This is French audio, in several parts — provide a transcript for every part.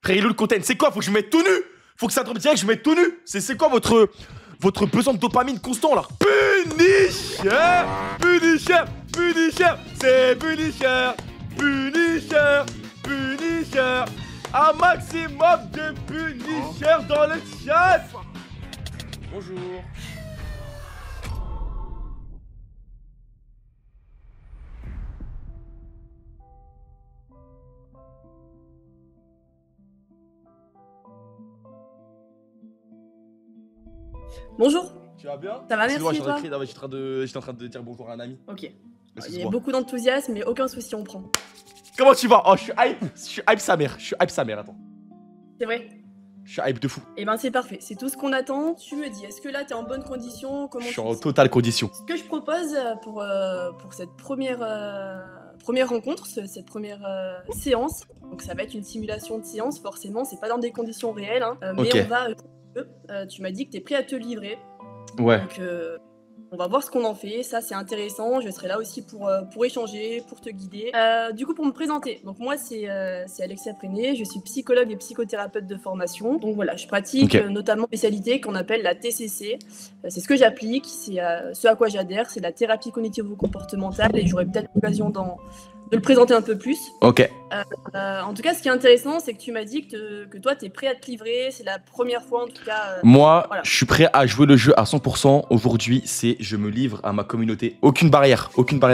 Frère, il est où le content? C'est quoi? Faut que je me mette tout nu. Faut que ça tombe direct, je me mette tout nu. C'est quoi votre besoin de dopamine constant là? Punisher, Punisher, Punisher, c'est Punisher, Punisher, Punisher. Un maximum de Punisher dans le chat. Bonjour. Bonjour. Tu vas bien? Ça va, merci, Excuse-moi, et toi? j'étais en train de dire bonjour à un ami. Ok. Il y a Excuse-moi. beaucoup d'enthousiasme, mais aucun souci, on prend. Comment tu vas? Oh, je suis hype sa mère. Je suis hype sa mère, attends. C'est vrai? Je suis hype de fou. Eh ben c'est parfait, c'est tout ce qu'on attend. Tu me dis, est-ce que là t'es en bonne condition? Comment Je suis tu en te sens? totale condition. Ce que je propose pour cette première rencontre, cette première séance, donc ça va être une simulation de séance, forcément, c'est pas dans des conditions réelles, hein, mais Ok. on va. Tu m'as dit que t'es prêt à te livrer. Ouais. Donc, on va voir ce qu'on en fait. Ça, c'est intéressant. Je serai là aussi pour échanger, pour te guider. Du coup, pour me présenter, donc moi, c'est Alexia Préné. Je suis psychologue et psychothérapeute de formation. Donc voilà, je pratique notamment une spécialité qu'on appelle la TCC. C'est ce que j'applique, c'est ce à quoi j'adhère, c'est la thérapie cognitivo-comportementale. Et j'aurai peut-être l'occasion de le présenter un peu plus. Ok. En tout cas, ce qui est intéressant, c'est que tu m'as dit que toi, tu es prêt à te livrer. C'est la première fois, en tout cas. Moi, voilà. je suis prêt à jouer le jeu à 100%. Aujourd'hui, c'est je me livre à ma communauté. Aucune barrière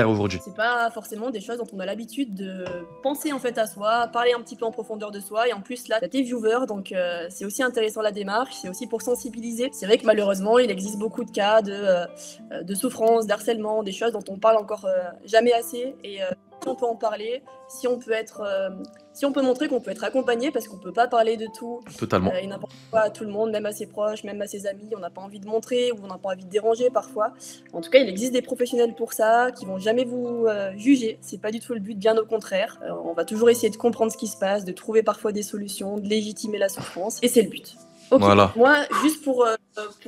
aujourd'hui. C'est pas forcément des choses dont on a l'habitude de penser en fait à soi, parler un petit peu en profondeur de soi. Et en plus, là, t'as tes viewers, donc c'est aussi intéressant la démarche. C'est aussi pour sensibiliser. C'est vrai que malheureusement, il existe beaucoup de cas de souffrance, d'harcèlement, des choses dont on parle encore jamais assez. Et si on peut en parler, si on peut montrer qu'on peut être accompagné, parce qu'on peut pas parler de tout Totalement. et n'importe quoi à tout le monde, même à ses proches, même à ses amis, on n'a pas envie de montrer ou on n'a pas envie de déranger parfois. En tout cas, il existe des professionnels pour ça, qui vont jamais vous juger, c'est pas du tout le but, bien au contraire. On va toujours essayer de comprendre ce qui se passe, de trouver parfois des solutions, de légitimer la souffrance, et c'est le but. Ok, Voilà. moi, juste pour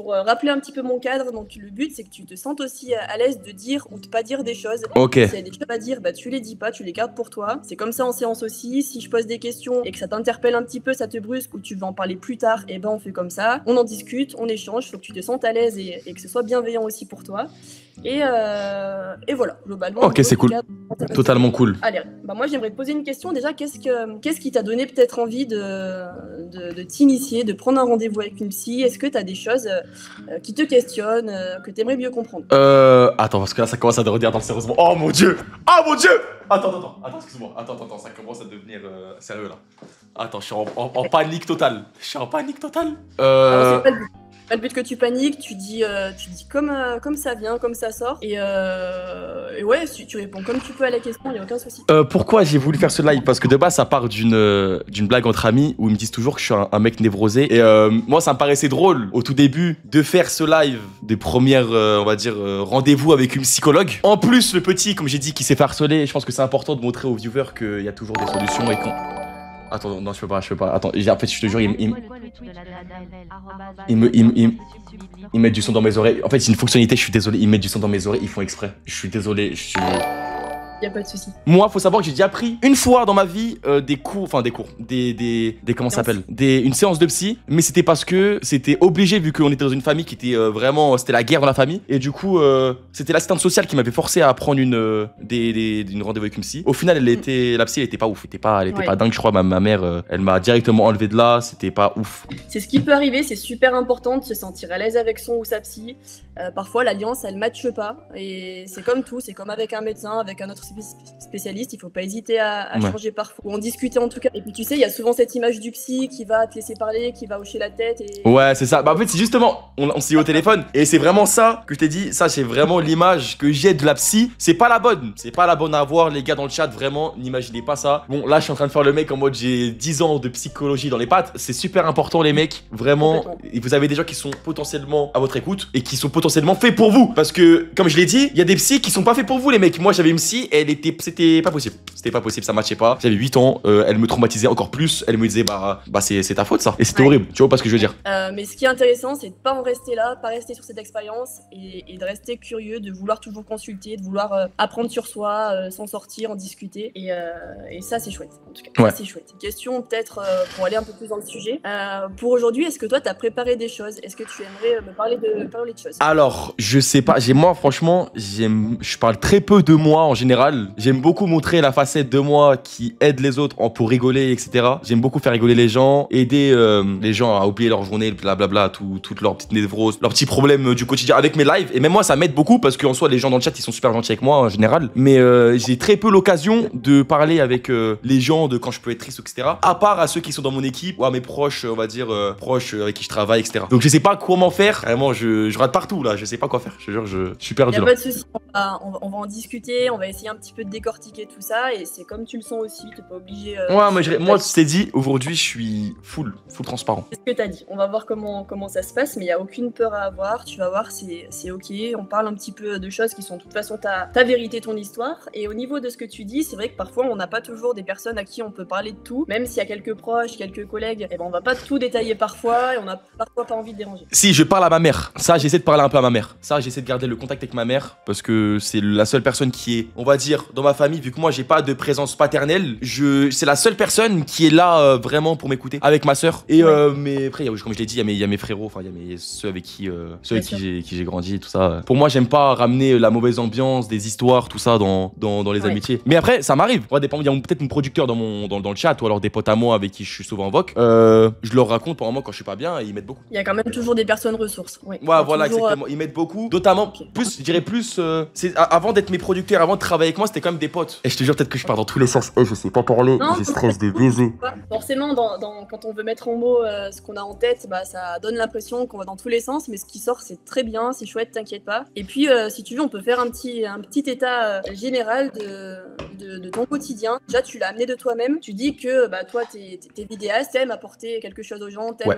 rappeler un petit peu mon cadre, donc le but c'est que tu te sentes aussi à l'aise de dire ou de pas dire des choses. Ok. S'il y a des choses à dire, bah tu les dis pas, tu les gardes pour toi. C'est comme ça en séance aussi. Si je pose des questions et que ça t'interpelle un petit peu, ça te brusque ou tu veux en parler plus tard, et ben on fait comme ça. On en discute, on échange. Faut que tu te sentes à l'aise et que ce soit bienveillant aussi pour toi. Et voilà, globalement. Ok, c'est cool. Totalement cool. Allez, bah moi j'aimerais te poser une question. Déjà, qu'est-ce qui t'a donné peut-être envie de t'initier, de prendre un rendez-vous avec une psy? Est-ce que t'as des choses qui te questionnent, que t'aimerais mieux comprendre? Attends, parce que là ça commence à devenir dans le sérieusement. Oh mon dieu! Oh mon dieu! Attends, excuse-moi. Attends, ça commence à devenir sérieux là. Attends, je suis en panique totale. Alors, c'est pas le but que tu paniques, tu dis comme ça vient, comme ça sort. Et ouais, si tu réponds comme tu peux à la question, il n'y a aucun souci. Pourquoi j'ai voulu faire ce live? Parce que de base, ça part d'une blague entre amis où ils me disent toujours que je suis un mec névrosé. Et moi, ça me paraissait drôle au tout début de faire ce live des premières, on va dire, rendez-vous avec une psychologue. En plus, le petit, comme j'ai dit, qui s'est fait harceler, je pense que c'est important de montrer aux viewers qu'il y a toujours des solutions et qu'on... Attends, non, je peux pas. Attends, en fait, je te jure, ils mettent du son dans mes oreilles. En fait, c'est une fonctionnalité, je suis désolé, ils mettent du son dans mes oreilles, ils font exprès. Je suis désolé, Y a pas de souci. Moi, faut savoir que j'ai déjà pris une fois dans ma vie comment ça s'appelle, une séance de psy, mais c'était parce que c'était obligé vu qu'on était dans une famille qui était vraiment, c'était la guerre dans la famille, et du coup, c'était l'assistante sociale qui m'avait forcé à prendre une rendez-vous avec une psy. Au final, la psy, elle était pas ouf, elle était pas dingue, je crois. Ma mère, elle m'a directement enlevé de là, c'était pas ouf. C'est ce qui peut arriver, c'est super important de se sentir à l'aise avec son ou sa psy. Parfois, l'alliance, elle matche pas, et c'est comme tout, c'est comme avec un médecin, avec un autre spécialiste, il faut pas hésiter à changer parfois, ou en discuter en tout cas. Et puis tu sais, il y a souvent cette image du psy qui va te laisser parler, qui va hocher la tête et... Ouais, c'est ça. Bah en fait, c'est justement, on s'est eu au téléphone, et c'est vraiment ça que je t'ai dit, ça c'est vraiment l'image que j'ai de la psy. C'est pas la bonne à avoir, les gars dans le chat, vraiment, n'imaginez pas ça. Bon, là je suis en train de faire le mec en mode j'ai 10 ans de psychologie dans les pattes, c'est super important les mecs, vraiment. Et vous avez des gens qui sont potentiellement à votre écoute, et qui sont potentiellement potentiellement fait pour vous. Parce que, comme je l'ai dit, il y a des psys qui sont pas faits pour vous, les mecs. Moi, j'avais une psy, c'était pas possible. C'était pas possible, ça matchait pas. J'avais 8 ans, elle me traumatisait encore plus. Elle me disait, bah c'est ta faute, ça. Et c'était horrible. Tu vois pas ce que je veux dire? Mais ce qui est intéressant, c'est de pas en rester là, pas rester sur cette expérience et de rester curieux, de vouloir toujours consulter, de vouloir apprendre sur soi, s'en sortir, en discuter. Et ça, c'est chouette. En tout cas, Ouais. ça, c'est chouette. Question peut-être pour aller un peu plus dans le sujet. Pour aujourd'hui, est-ce que toi, tu as préparé des choses? Est-ce que tu aimerais me parler de choses? Alors, je sais pas, moi franchement, je parle très peu de moi en général. J'aime beaucoup montrer la facette de moi qui aide les autres pour rigoler, etc. J'aime beaucoup faire rigoler les gens, aider les gens à oublier leur journée, blablabla, toutes leurs petites névroses, leurs petits problèmes du quotidien avec mes lives. Et même moi, ça m'aide beaucoup parce qu'en soi, les gens dans le chat, ils sont super gentils avec moi en général. Mais j'ai très peu l'occasion de parler avec les gens de quand je peux être triste, etc. À part à ceux qui sont dans mon équipe ou à mes proches, on va dire, proches avec qui je travaille, etc. Donc je sais pas comment faire. Vraiment, je rate partout là. Je sais pas quoi faire. Je te jure, je suis perdu. Y a là. pas de souci. On va en discuter. On va essayer un petit peu de décortiquer tout ça. Et c'est comme tu le sens aussi. T'es pas obligé. Ouais, moi, je t'ai dit, aujourd'hui, je suis full transparent. C'est ce que t'as dit. On va voir comment ça se passe. Mais il y a aucune peur à avoir. Tu vas voir, c'est ok. On parle un petit peu de choses qui sont de toute façon ta vérité, ton histoire. Et au niveau de ce que tu dis, c'est vrai que parfois on n'a pas toujours des personnes à qui on peut parler de tout. Même s'il y a quelques proches, quelques collègues, et ben on va pas tout détailler parfois. Et on a parfois pas envie de déranger. Si, je parle à ma mère. Ça, j'essaie de parler un peu à ma mère. Ça, j'essaie de garder le contact avec ma mère parce que c'est la seule personne qui est, on va dire, dans ma famille, vu que moi, j'ai pas de présence paternelle, c'est la seule personne qui est là vraiment pour m'écouter avec ma sœur. Et mais après, comme je l'ai dit, il y a mes frérots, enfin, il y a ceux avec qui j'ai grandi et tout ça. Pour moi, j'aime pas ramener la mauvaise ambiance, des histoires, tout ça dans les amitiés. Mais après, ça m'arrive. Il y a peut-être mon producteur dans le chat ou alors des potes à moi avec qui je suis souvent en voc. Je leur raconte pendant moi quand je suis pas bien et ils m'aident beaucoup. Il y a quand même toujours des personnes ressources. Ouais, voilà, toujours, exactement. Ils m'aident beaucoup. Notamment, plus, je dirais plus, avant d'être mes producteurs, avant de travailler avec moi, c'était quand même des potes. Et je te jure, peut-être que je pars dans tous les sens. Je sais pas parler, j'ai stress de baiser. Forcément, quand on veut mettre en mots ce qu'on a en tête, bah, ça donne l'impression qu'on va dans tous les sens, mais ce qui sort, c'est très bien, c'est chouette, t'inquiète pas. Et puis, si tu veux, on peut faire un petit état général de ton quotidien. Déjà, tu l'as amené de toi-même. Tu dis que bah, toi, t'es vidéaste, t'aimes apporter quelque chose aux gens, t'aimes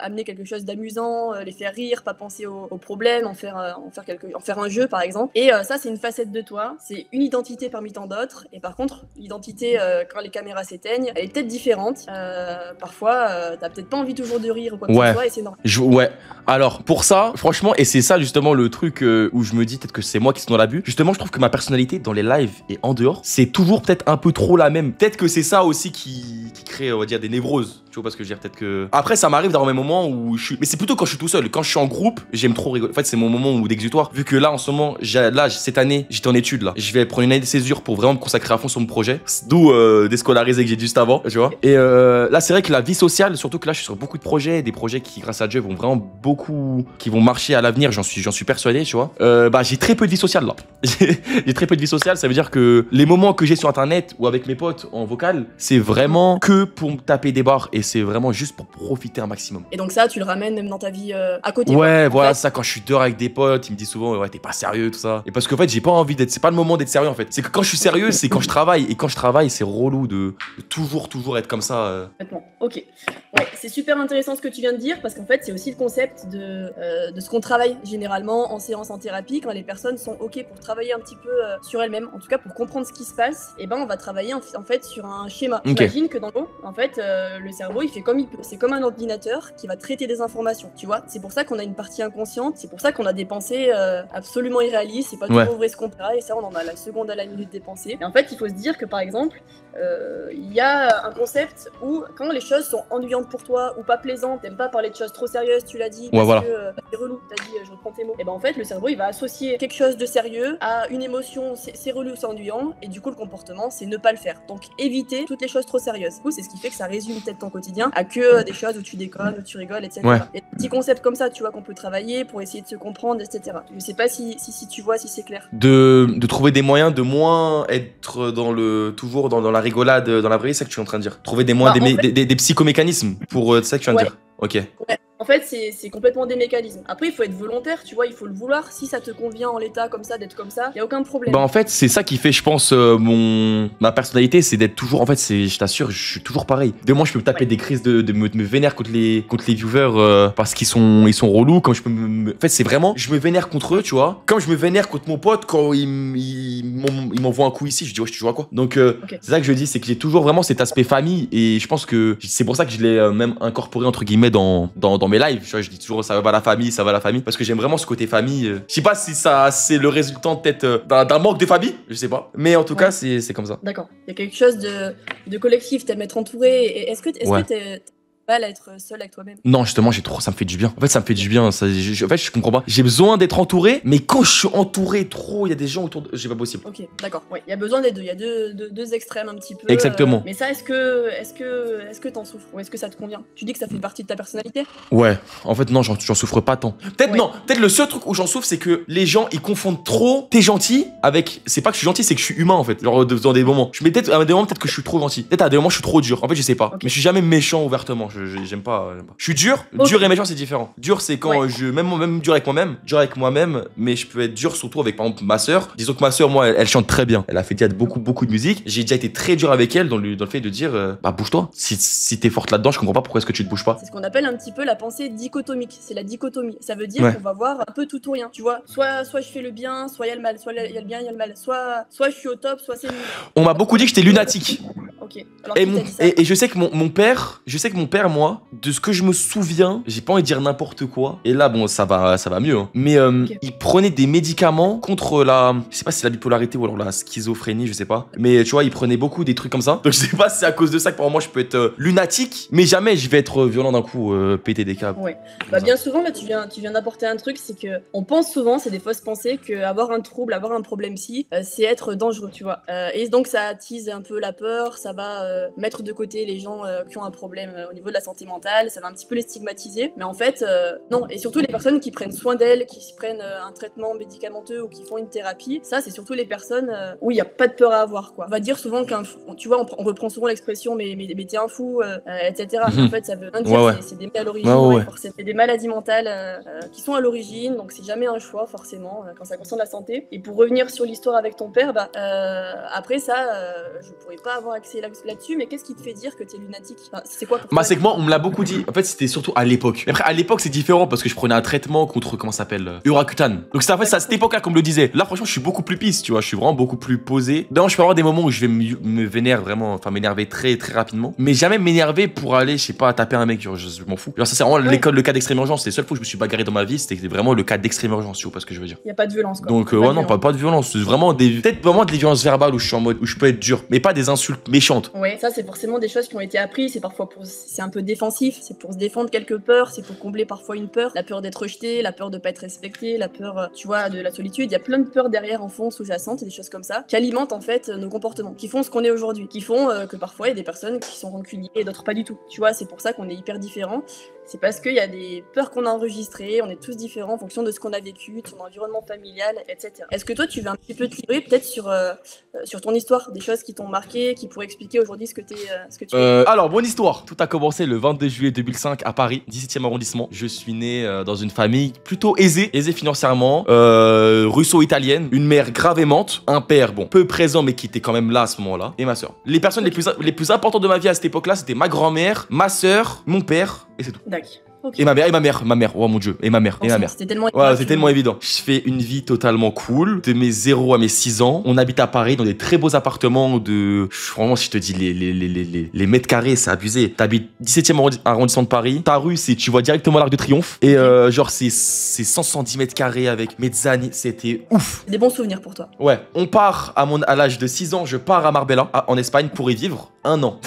amener quelque chose d'amusant, les faire rire, pas penser aux problèmes, en faire un jeu, par exemple. Et ça, c'est une facette de toi. C'est une identité parmi tant d'autres. Et par contre, l'identité, quand les caméras s'éteignent, elle est peut-être différente. Parfois, t'as peut-être pas envie toujours de rire ou quoi que ce soit, et c'est normal. Alors, pour ça, franchement, et c'est ça justement le truc où je me dis peut-être que c'est moi qui suis dans l'abus. Justement, je trouve que ma personnalité dans les lives et en dehors, c'est toujours peut-être un peu trop la même. Peut-être que c'est ça aussi qui crée, on va dire, des névroses. Tu vois pas ce que je veux dire? Peut-être que. Après, ça m'arrive d'avoir mes moments où je suis. Mais c'est plutôt quand je suis tout seul. Quand je suis en groupe, j'aime trop rigoler. En fait, c'est mon moment d'exutoire. Vu que là, en ce moment, cette année, j'étais en études là. Je vais prendre une année de césure pour vraiment me consacrer à fond sur mon projet. D'où déscolariser que j'ai dit juste avant, tu vois. Et là, c'est vrai que la vie sociale, surtout que là, je suis sur beaucoup de projets, des projets qui, grâce à Dieu, vont vraiment beaucoup, qui vont marcher à l'avenir. J'en suis persuadé, tu vois. Bah, j'ai très peu de vie sociale là. J'ai très peu de vie sociale. Ça veut dire que les moments que j'ai sur internet ou avec mes potes en vocal, c'est vraiment que pour me taper des barres et c'est vraiment juste pour profiter un maximum. Et donc ça, tu le ramènes même dans ta vie à côté. Ouais, voilà, ça, quand je suis dehors avec des potes, ils me disent souvent, ouais, t'es pas sérieux, tout ça. Et parce qu'en fait, j'ai pas envie c'est pas le moment d'être sérieux en fait. C'est que quand je suis sérieux, c'est quand je travaille. Et quand je travaille, c'est relou de toujours être comme ça. Ok. Ouais, c'est super intéressant ce que tu viens de dire parce qu'en fait, c'est aussi le concept de ce qu'on travaille généralement en séance en thérapie quand les personnes sont ok pour travailler un petit peu sur elles-mêmes, en tout cas pour comprendre ce qui se passe. Et ben, on va travailler en fait sur un schéma. Imagine que dans le fond, en fait, le cerveau, il fait comme il peut. C'est comme un ordinateur qui va traiter des informations. Tu vois, c'est pour ça qu'on a une partie inconsciente. C'est pour ça qu'on a des pensées absolument irréalistes. C'est pas toujours vrai ce qu'on fera. Et ça, on en a la seconde à la minute des pensées. Et en fait, il faut se dire que par exemple, il y a un concept où quand les choses sont ennuyantes pour toi ou pas plaisantes, t'aimes pas parler de choses trop sérieuses, tu l'as dit, parce que c'est relou, t'as dit, je reprends tes mots. Et ben en fait, le cerveau, il va associer quelque chose de sérieux à une émotion, c'est relou, c'est ennuyant, et du coup, le comportement, c'est ne pas le faire. Donc, éviter toutes les choses trop sérieuses. Du coup, c'est ce qui fait que ça résume peut-être ton quotidien à que des choses où tu déconnes, où tu rigoles, etc. Ouais. Il y a des petits concepts comme ça, tu vois, qu'on peut travailler pour essayer de se comprendre, etc. Je sais pas si tu vois, si c'est clair. De trouver des moyens de moins être toujours dans la rigolade, dans la vraie, c'est ça que tu es en train de dire. Trouver des moyens, des psychomécanismes pour ça que tu viens de dire. Ok. Ouais. En fait, c'est complètement des mécanismes. Après, il faut être volontaire, tu vois, il faut le vouloir. Si ça te convient en l'état comme ça, d'être comme ça, il y a aucun problème. Bah en fait, c'est ça qui fait, je pense, ma personnalité, c'est d'être toujours, en fait, je t'assure, je suis toujours pareil. De moi, je peux me taper des crises de me vénère contre les viewers parce qu'ils sont relous. Comme je peux en fait, c'est vraiment, je me vénère contre eux, tu vois. Comme je me vénère contre mon pote quand il m'envoie un coup ici, je dis, ouais, tu vois quoi. Donc, c'est ça que je dis, c'est que j'ai toujours vraiment cet aspect famille et je pense que c'est pour ça que je l'ai même incorporé, entre guillemets, dans mes lives. Tu vois, je dis toujours, ça va la famille, ça va la famille, parce que j'aime vraiment ce côté famille. Je sais pas si ça, c'est le résultat peut-être d'un manque de famille, je sais pas. Mais en tout cas, c'est comme ça. D'accord. Il y a quelque chose de collectif, t'aimes être entouré. Et est-ce que t'es mal à être seul avec toi-même? Non, justement, ça me fait du bien. En fait, ça me fait du bien. En fait, je comprends pas. J'ai besoin d'être entouré, mais quand je suis entouré trop, il y a des gens autour de... C'est pas possible. Ok, d'accord. Ouais, il y a besoin des deux. Il y a deux extrêmes un petit peu. Exactement. Mais ça, est-ce que t'en souffres? Ou est-ce que ça te convient? Tu dis que ça fait partie de ta personnalité? Ouais. En fait, non, j'en souffre pas tant. Peut-être non. Peut-être le seul truc où j'en souffre, c'est que les gens, ils confondent trop t'es gentil avec... C'est pas que je suis gentil, c'est que je suis humain, en fait. Genre, dans des moments. Je mets peut-être à des moments, peut-être que je suis trop gentil. Peut-être à des moments, je suis trop dur. En fait, je sais pas. Okay. Mais je suis jamais méchant ouvertement. J'aime pas. Je suis dur. Dur et méchant, c'est différent. Dur, c'est quand même dur avec moi-même, mais je peux être dur surtout avec, par exemple, ma sœur. Disons que ma sœur, moi, elle chante très bien. Elle a fait déjà beaucoup de musique. J'ai déjà été très dur avec elle dans le fait de dire, bah, bouge-toi. Si t'es forte là-dedans, je comprends pas pourquoi est-ce que tu te bouges pas. C'est ce qu'on appelle un petit peu la pensée dichotomique. C'est la dichotomie. Ça veut dire qu'on va voir un peu tout ou rien. Tu vois, soit je fais le bien, soit il y a le mal. Soit il y a le bien, il y a le mal. Soit je suis au top, soit c'est nul. On m'a beaucoup dit que j'étais lunatique. Ok. Alors, et je sais que mon père, moi, de ce que je me souviens, j'ai pas envie de dire n'importe quoi. Et là, bon, ça va mieux. Hein. Mais il prenait des médicaments contre je sais pas si c'est la bipolarité ou alors la schizophrénie, je sais pas. Mais tu vois, il prenait beaucoup des trucs comme ça. Donc je sais pas si c'est à cause de ça que pour moi je peux être lunatique, mais jamais je vais être violent d'un coup, péter des câbles. Ouais. Bah bien souvent, là, tu viens d'apporter un truc, c'est que on pense souvent, c'est des fausses pensées, que avoir un trouble, avoir un problème psy, c'est être dangereux, tu vois. Et donc ça attise un peu la peur, ça va mettre de côté les gens qui ont un problème au niveau de la santé mentale, ça va un petit peu les stigmatiser. Mais en fait, non. Et surtout les personnes qui prennent soin d'elles, qui prennent un traitement médicamenteux ou qui font une thérapie, ça c'est surtout les personnes où il n'y a pas de peur à avoir, quoi. On va dire souvent tu vois, on reprend souvent l'expression mais t'es un fou, etc. En fait, ça veut rien dire, c'est des maladies à l'origine, c'est des maladies mentales qui sont à l'origine, donc c'est jamais un choix forcément quand ça concerne la santé. Et pour revenir sur l'histoire avec ton père, après ça, je pourrais pas avoir accès là-dessus, mais qu'est-ce qui te fait dire que t'es lunatique? Enfin, c'est quoi pour toi? C'est que moi, on me l'a beaucoup dit. En fait, c'était surtout à l'époque. Après, à l'époque, c'est différent parce que je prenais un traitement contre, comment ça s'appelle, Uracutane. Donc c'était en fait c'est à cette époque-là qu'on me le disait. Là, franchement, je suis beaucoup plus pisse, tu vois. Je suis vraiment beaucoup plus posé. Non, je peux avoir des moments où je vais me vénère vraiment, enfin m'énerver très rapidement. Mais jamais m'énerver pour aller, je sais pas, taper un mec. Genre, je m'en fous. Genre, ça c'est vraiment le cas d'extrême urgence. C'est la seule fois où je me suis bagarré dans ma vie. C'était vraiment le cas d'extrême urgence, tu vois pas ce que je veux dire. Y a pas de violence, quoi. Donc non, pas de violence. C'est vraiment peut-être vraiment des violences verbales où je suis en mode où je peux être dur, mais pas des insultes méchantes. Ouais, ça c'est forcément des choses qui ont été apprises. C'est parfois c'est un peu défensif. C'est pour se défendre quelques peurs. C'est pour combler parfois une peur. La peur d'être rejeté, la peur de pas être respecté, la peur, tu vois, de la solitude. Il y a plein de peurs derrière en fond, sous-jacentes, des choses comme ça, qui alimentent en fait nos comportements, qui font ce qu'on est aujourd'hui, qui font que parfois il y a des personnes qui sont rancunières et d'autres pas du tout. Tu vois, c'est pour ça qu'on est hyper différents. C'est parce qu'il y a des peurs qu'on a enregistrées, on est tous différents en fonction de ce qu'on a vécu, de son environnement familial, etc. Est-ce que toi, tu veux un petit peu te livrer peut-être sur ton histoire, des choses qui t'ont marqué, qui pourraient expliquer aujourd'hui ce que tu es? Alors, bonne histoire. Tout a commencé le 22 juillet 2005 à Paris, 17e arrondissement. Je suis né dans une famille plutôt aisée financièrement, russo-italienne, une mère grave aimante, un père, bon, peu présent mais qui était quand même là à ce moment-là, et ma soeur. Les personnes les plus importantes de ma vie à cette époque-là, c'était ma grand-mère, ma soeur, mon père, et c'est tout. D'accord. Et Okay. ma mère, oh mon dieu, et ma mère. C'était tellement c'est tellement évident. Je fais une vie totalement cool, de mes 0 à mes 6 ans. On habite à Paris dans des très beaux appartements franchement, si je te dis les mètres carrés, c'est abusé. T'habites 17e arrondissement de Paris, ta rue, tu vois directement l'Arc de Triomphe, et genre c'est 170 mètres carrés avec mezzanine, c'était ouf. Des bons souvenirs pour toi. Ouais, on part à l'âge de 6 ans, je pars à Marbella, en Espagne, pour y vivre 1 an.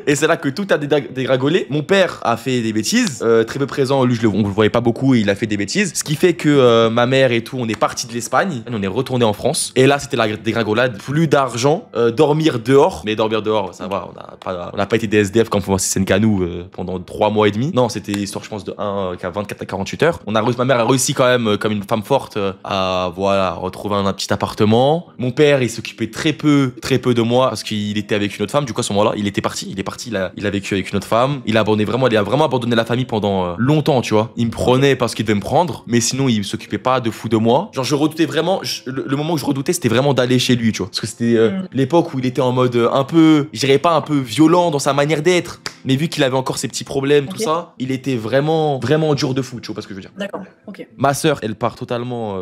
Et c'est là que tout a dégringolé. Mon père a fait des bêtises, très peu présent, lui on le voyait pas beaucoup et il a fait des bêtises, ce qui fait que ma mère et tout, on est parti de l'Espagne, on est retourné en France, et là c'était la dégringolade, plus d'argent, dormir dehors, mais dormir dehors ça va, on n'a pas été des SDF comme c'est Nkanou pendant 3 mois et demi, non c'était histoire je pense de 24 à 48 heures, ma mère a réussi quand même comme une femme forte à retrouver un petit appartement. Mon père il s'occupait très peu de moi parce qu'il était avec une autre femme, du coup à ce moment là il est parti, il a vécu avec une autre femme, il a vraiment abandonné la famille pendant pendant longtemps, tu vois. Il me prenait parce qu'il devait me prendre, mais sinon il s'occupait pas de fou de moi. Genre je redoutais vraiment, le moment où je redoutais, c'était vraiment d'aller chez lui, tu vois. Parce que c'était l'époque où il était en mode un peu, je dirais pas un peu violent dans sa manière d'être, mais vu qu'il avait encore ses petits problèmes, tout ça, il était vraiment dur de fou, tu vois pas ce que je veux dire. D'accord, ok. Ma sœur, elle part totalement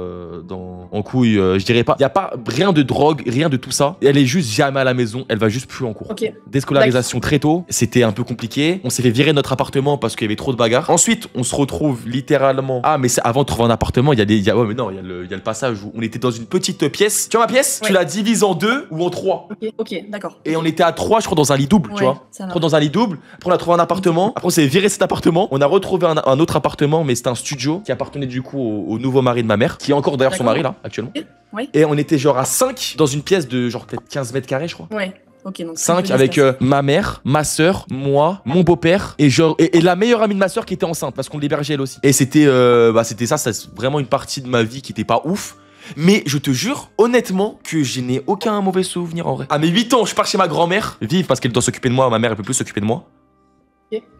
en couille, je dirais pas. Il y a pas rien de drogue, rien de tout ça. Elle est juste jamais à la maison, elle va juste plus en cours. Ok. Déscolarisation très tôt, c'était un peu compliqué. On s'est fait virer de notre appartement parce qu'il y avait trop de bagarres. Ensuite, on se retrouve littéralement. Ah, mais c'est avant de trouver un appartement, il y a ouais, mais non, il y a le passage où on était dans une petite pièce. Tu vois ma pièce? Tu la divises en 2 ou en 3. Ok, d'accord. Et on était à 3, je crois, dans un lit double, tu vois. 3 dans un lit double. Après, on a trouvé un appartement. Après, on s'est viré cet appartement. On a retrouvé un autre appartement, mais c'était un studio qui appartenait du coup au nouveau mari de ma mère, qui est encore d'ailleurs son mari là, actuellement. Ouais. Et on était genre à 5 dans une pièce de genre peut-être 15 mètres carrés, je crois. Ouais. Ok, donc 5 avec ma mère, ma soeur, moi, mon beau-père et la meilleure amie de ma soeur qui était enceinte parce qu'on l'hébergeait elle aussi. Et c'était ça, c'est vraiment une partie de ma vie qui était pas ouf. Mais je te jure, honnêtement, que je n'ai aucun mauvais souvenir en vrai. À mes 8 ans, je pars chez ma grand-mère, vive parce qu'elle doit s'occuper de moi, ma mère elle peut plus s'occuper de moi.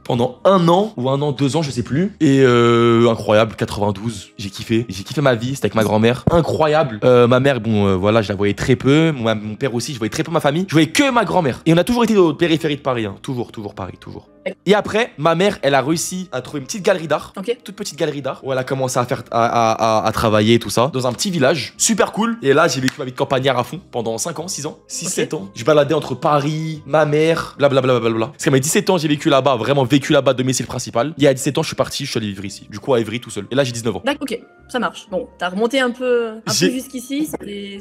Pendant 1 an ou 1 an, 2 ans, je sais plus. Et incroyable, 92, j'ai kiffé ma vie, c'était avec ma grand-mère. Incroyable. Ma mère, bon, voilà, je la voyais très peu. Mon père aussi, je voyais très peu ma famille. Je voyais que ma grand-mère. Et on a toujours été au périphérie de Paris, hein. Toujours Paris, toujours. Et après, ma mère, elle a réussi à trouver une petite galerie d'art. Toute petite galerie d'art. Où elle a commencé à faire, à travailler, tout ça. Dans un petit village. Super cool. Et là, j'ai vécu ma vie de campagnard à fond. Pendant 5 ans, 6 ans. 7 ans. Je baladais entre Paris, ma mère, blablabla. Parce qu'à mes 17 ans, j'ai vécu là-bas, vraiment vécu là-bas, domicile principal. Il y a 17 ans, je suis allé vivre ici. Du coup, à Évry tout seul. Et là, j'ai 19 ans. D'accord, ok, ça marche. Bon, t'as remonté un peu jusqu'ici.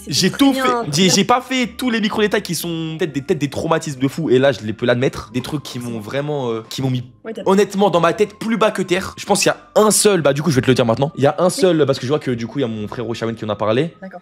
J'ai tout fait. J'ai pas fait tous les micro-détails qui sont peut-être des traumatismes de fou. Et là, je les peux l'admettre. Des trucs qui m'ont vraiment. Qui m'ont mis honnêtement dans ma tête plus bas que terre. Je pense qu'il y a un seul. Bah, du coup, je vais te le dire maintenant. Il y a un seul. Parce que je vois que du coup, il y a mon frère Shawen qui en a parlé. D'accord.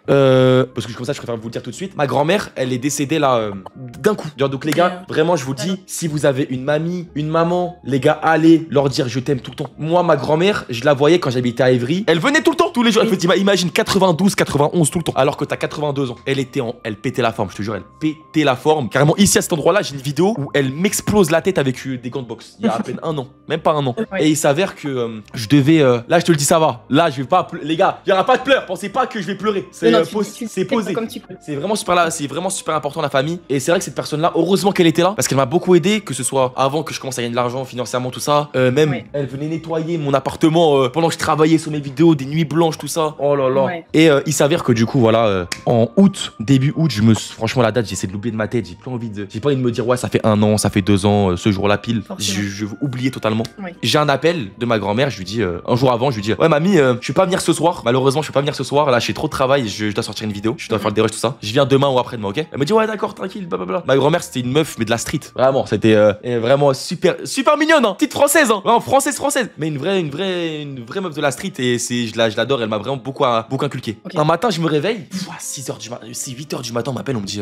Parce que comme ça, je préfère vous le dire tout de suite. Ma grand-mère, elle est décédée là d'un coup. Donc, les gars, vraiment, je vous le dis, si vous avez une mamie, une maman, les gars, allez leur dire je t'aime tout le temps. Moi, ma grand-mère, je la voyais quand j'habitais à Évry. Elle venait tout le temps, tous les jours. Elle faisait, imagine 92, 91 tout le temps. Alors que t'as 82 ans. Elle pétait la forme, je te jure, elle pétait la forme. Carrément, ici à cet endroit-là, j'ai une vidéo où elle m'explose la tête avec des gants de boxe. Il y a à peine 1 an, même pas 1 an. Et il s'avère que je devais. Là, je te le dis, ça va. Là, je vais pas. Les gars, il y aura pas de pleurs. Pensez pas que je vais pleurer. C'est posé. C'est vraiment super là. C'est vraiment super important la famille. Et c'est vrai que cette personne-là, heureusement qu'elle était là, parce qu'elle m'a beaucoup aidé, que ce soit avant que je commence à gagner de l'argent financièrement, tout ça. Même elle venait nettoyer mon appartement pendant que je travaillais sur mes vidéos, des nuits blanches, tout ça. Oh là là. Et il s'avère que du coup, voilà, en août, début août, franchement, la date, j'essaie de l'oublier de ma tête. J'ai pas envie de me dire, ouais, ça fait 1 an, ça fait 2 ans, ce jour-là pile. Je veux oublier totalement. J'ai un appel de ma grand-mère, je lui dis, un jour avant, je lui dis, ouais, mamie, je peux pas venir ce soir. Malheureusement, je peux pas venir ce soir. Là, j'ai trop de travail, je dois sortir une vidéo, je dois faire des rushs, tout ça. Je viens demain ou après-demain, ok? Elle me dit, ouais, d'accord, tranquille, blablabla. Ma grand-mère, c'était une meuf, mais de la street. Vraiment, c'était vraiment super mignonne, hein. Petite française, hein. Vraiment, française. Mais une vraie meuf de la street et je l'adore, elle m'a vraiment beaucoup inculqué. Un matin, je me réveille, 6h du matin, c'est 8h du matin, on m'appelle, on me dit,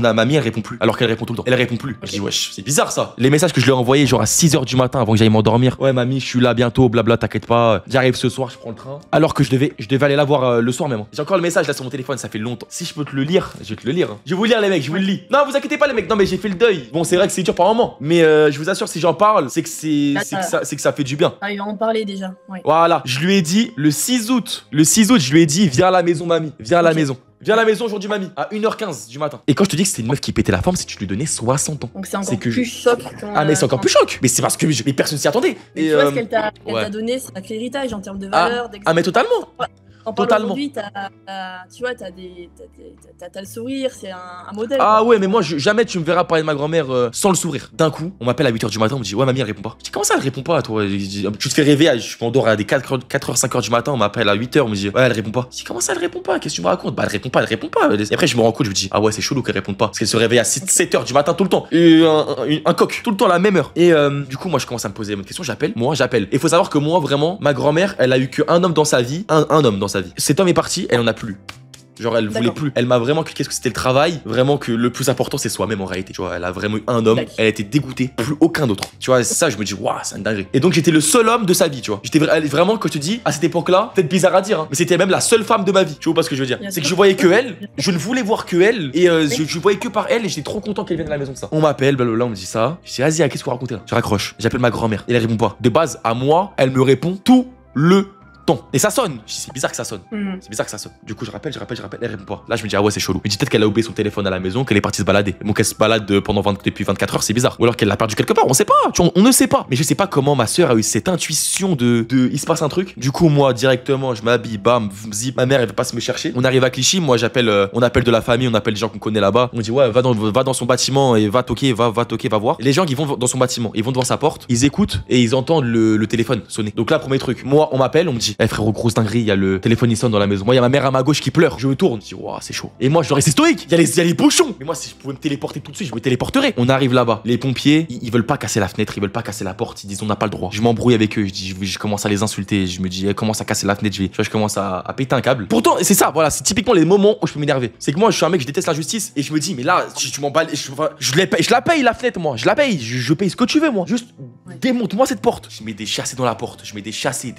mamie, elle répond plus. Alors qu'elle répond tout le temps. Elle répond plus. Je dis, wesh, c'est bizarre ça. Les messages que je lui ai envoyés, genre à 6h du matin avant que j'aille m'endormir. Ouais, mamie, je suis là bientôt, blabla, t'inquiète pas. J'arrive ce soir, je prends le train. Alors que je devais aller la voir le soir même. J'ai encore le message là sur mon téléphone, ça fait longtemps. Si je peux te le lire, je vais te le lire. Je vais vous lire, les mecs, je vous le lis. Non, vous inquiétez pas, les mecs. Non, mais j'ai fait le deuil. Bon, c'est vrai que c'est dur par moment. Mais je vous assure, si j'en parle, c'est que ça fait du bien. Ah, il va en parler déjà. Voilà. Je lui ai dit le 6 août, je lui ai dit, viens à la maison, mamie. Viens à la maison. Viens à la maison aujourd'hui, mamie, à 1h15 du matin. Et quand je te dis que c'était une meuf qui pétait la forme, c'est que tu lui donnais 60 ans. Donc c'est encore plus choc. Ah, mais c'est encore plus choc. Mais c'est parce que mais personne s'y attendait. Mais tu vois ce qu'elle t'a donné, c'est un héritage en termes de valeur, Ah, mais totalement. Totalement. Aujourd'hui, tu vois, t'as le sourire, c'est un modèle. Ah ouais, mais moi, jamais tu me verras parler de ma grand-mère sans le sourire. D'un coup, on m'appelle à 8h du matin, on me dit, ouais, mamie, elle répond pas. Je dis, comment ça, elle répond pas, toi? Tu te fais rêver, je m'endors à des 4h, 5h du matin, on m'appelle à 8h, on me dit, ouais, elle répond pas. Je dis, comment ça, elle répond pas? Qu'est-ce que tu me racontes? Bah, elle répond pas. Et après, je me rends compte, je me dis, ah ouais, c'est chelou qu'elle réponde pas. Parce qu'elle se réveille à 7h du matin tout le temps. Et un coq, tout le temps à la même heure. Et du coup, moi, je commence à me poser une question, j'appelle. Et faut savoir que moi, vraiment, ma grand-mère, elle a eu qu'un homme dans sa vie. Un homme dans sa vie. Cet homme est parti, elle en a plus. Genre, elle voulait plus. Elle m'a vraiment expliqué ce que c'était le travail. Vraiment que le plus important, c'est soi-même en réalité. Tu vois, elle a vraiment eu un homme. Elle a été dégoûtée. Plus aucun autre. Tu vois, ça, je me dis, waouh, c'est une dinguerie. Et donc, j'étais le seul homme de sa vie, tu vois. J'étais vraiment, quand je te dis, à cette époque-là, peut-être bizarre à dire, hein, mais c'était même la seule femme de ma vie. Tu vois pas ce que je veux dire? C'est que je voyais que elle. Je ne voulais voir que elle. Et je voyais que par elle. Et j'étais trop content qu'elle vienne à la maison, ça. On m'appelle, blablabla, on me dit ça. Je dis, vas-y, qu'est-ce qu'on raconte là? Je raccroche. J'appelle ma grand-mère. Et elle répond pas. De base, à moi, elle me répond tout le temps. Et ça sonne. Je dis, c'est bizarre que ça sonne. C'est bizarre que ça sonne. Du coup, je rappelle, elle répond pas. Là, je me dis, ah ouais, c'est chelou. Je me dis peut-être qu'elle a oublié son téléphone à la maison, qu'elle est partie se balader. Bon, qu'elle se balade depuis 24 heures, c'est bizarre. Ou alors qu'elle l'a perdu quelque part, on sait pas. Tu vois, on ne sait pas. Mais je sais pas comment ma soeur a eu cette intuition il se passe un truc. Du coup, moi, directement, je m'habille, bam, zip, ma mère, elle veut pas se me chercher. On arrive à Clichy, moi, on appelle de la famille, on appelle des gens qu'on connaît là-bas. On dit, ouais, va dans son bâtiment et va toquer, va voir. Et les gens qui vont dans son bâtiment, ils vont devant sa porte, ils écoutent et ils entendent le téléphone sonner. Donc là, premier truc, moi, on m'appelle, on me dit, frérot, grosse dinguerie. Il y a le téléphone qui sonne dans la maison. Moi, il y a ma mère à ma gauche qui pleure. Je me tourne. Je dis, waouh, c'est chaud. Et moi, je dois rester stoïque. Il y a les bouchons. Mais moi, si je pouvais me téléporter tout de suite, je me téléporterais. On arrive là-bas. Les pompiers, ils veulent pas casser la fenêtre, ils veulent pas casser la porte. Ils disent, on n'a pas le droit. Je m'embrouille avec eux. Je commence à les insulter. Je me dis, commence à casser la fenêtre. Je commence à péter un câble. Pourtant, c'est ça, voilà, c'est typiquement les moments où je peux m'énerver. C'est que moi, je suis un mec, je déteste la justice. Et je me dis, mais là, tu m'emballes. Je la paye la fenêtre, moi. Je la paye. Je paye ce que tu veux, moi. Juste démonte-moi cette porte. Je mets des chassés dans la porte. Je mets des chassés.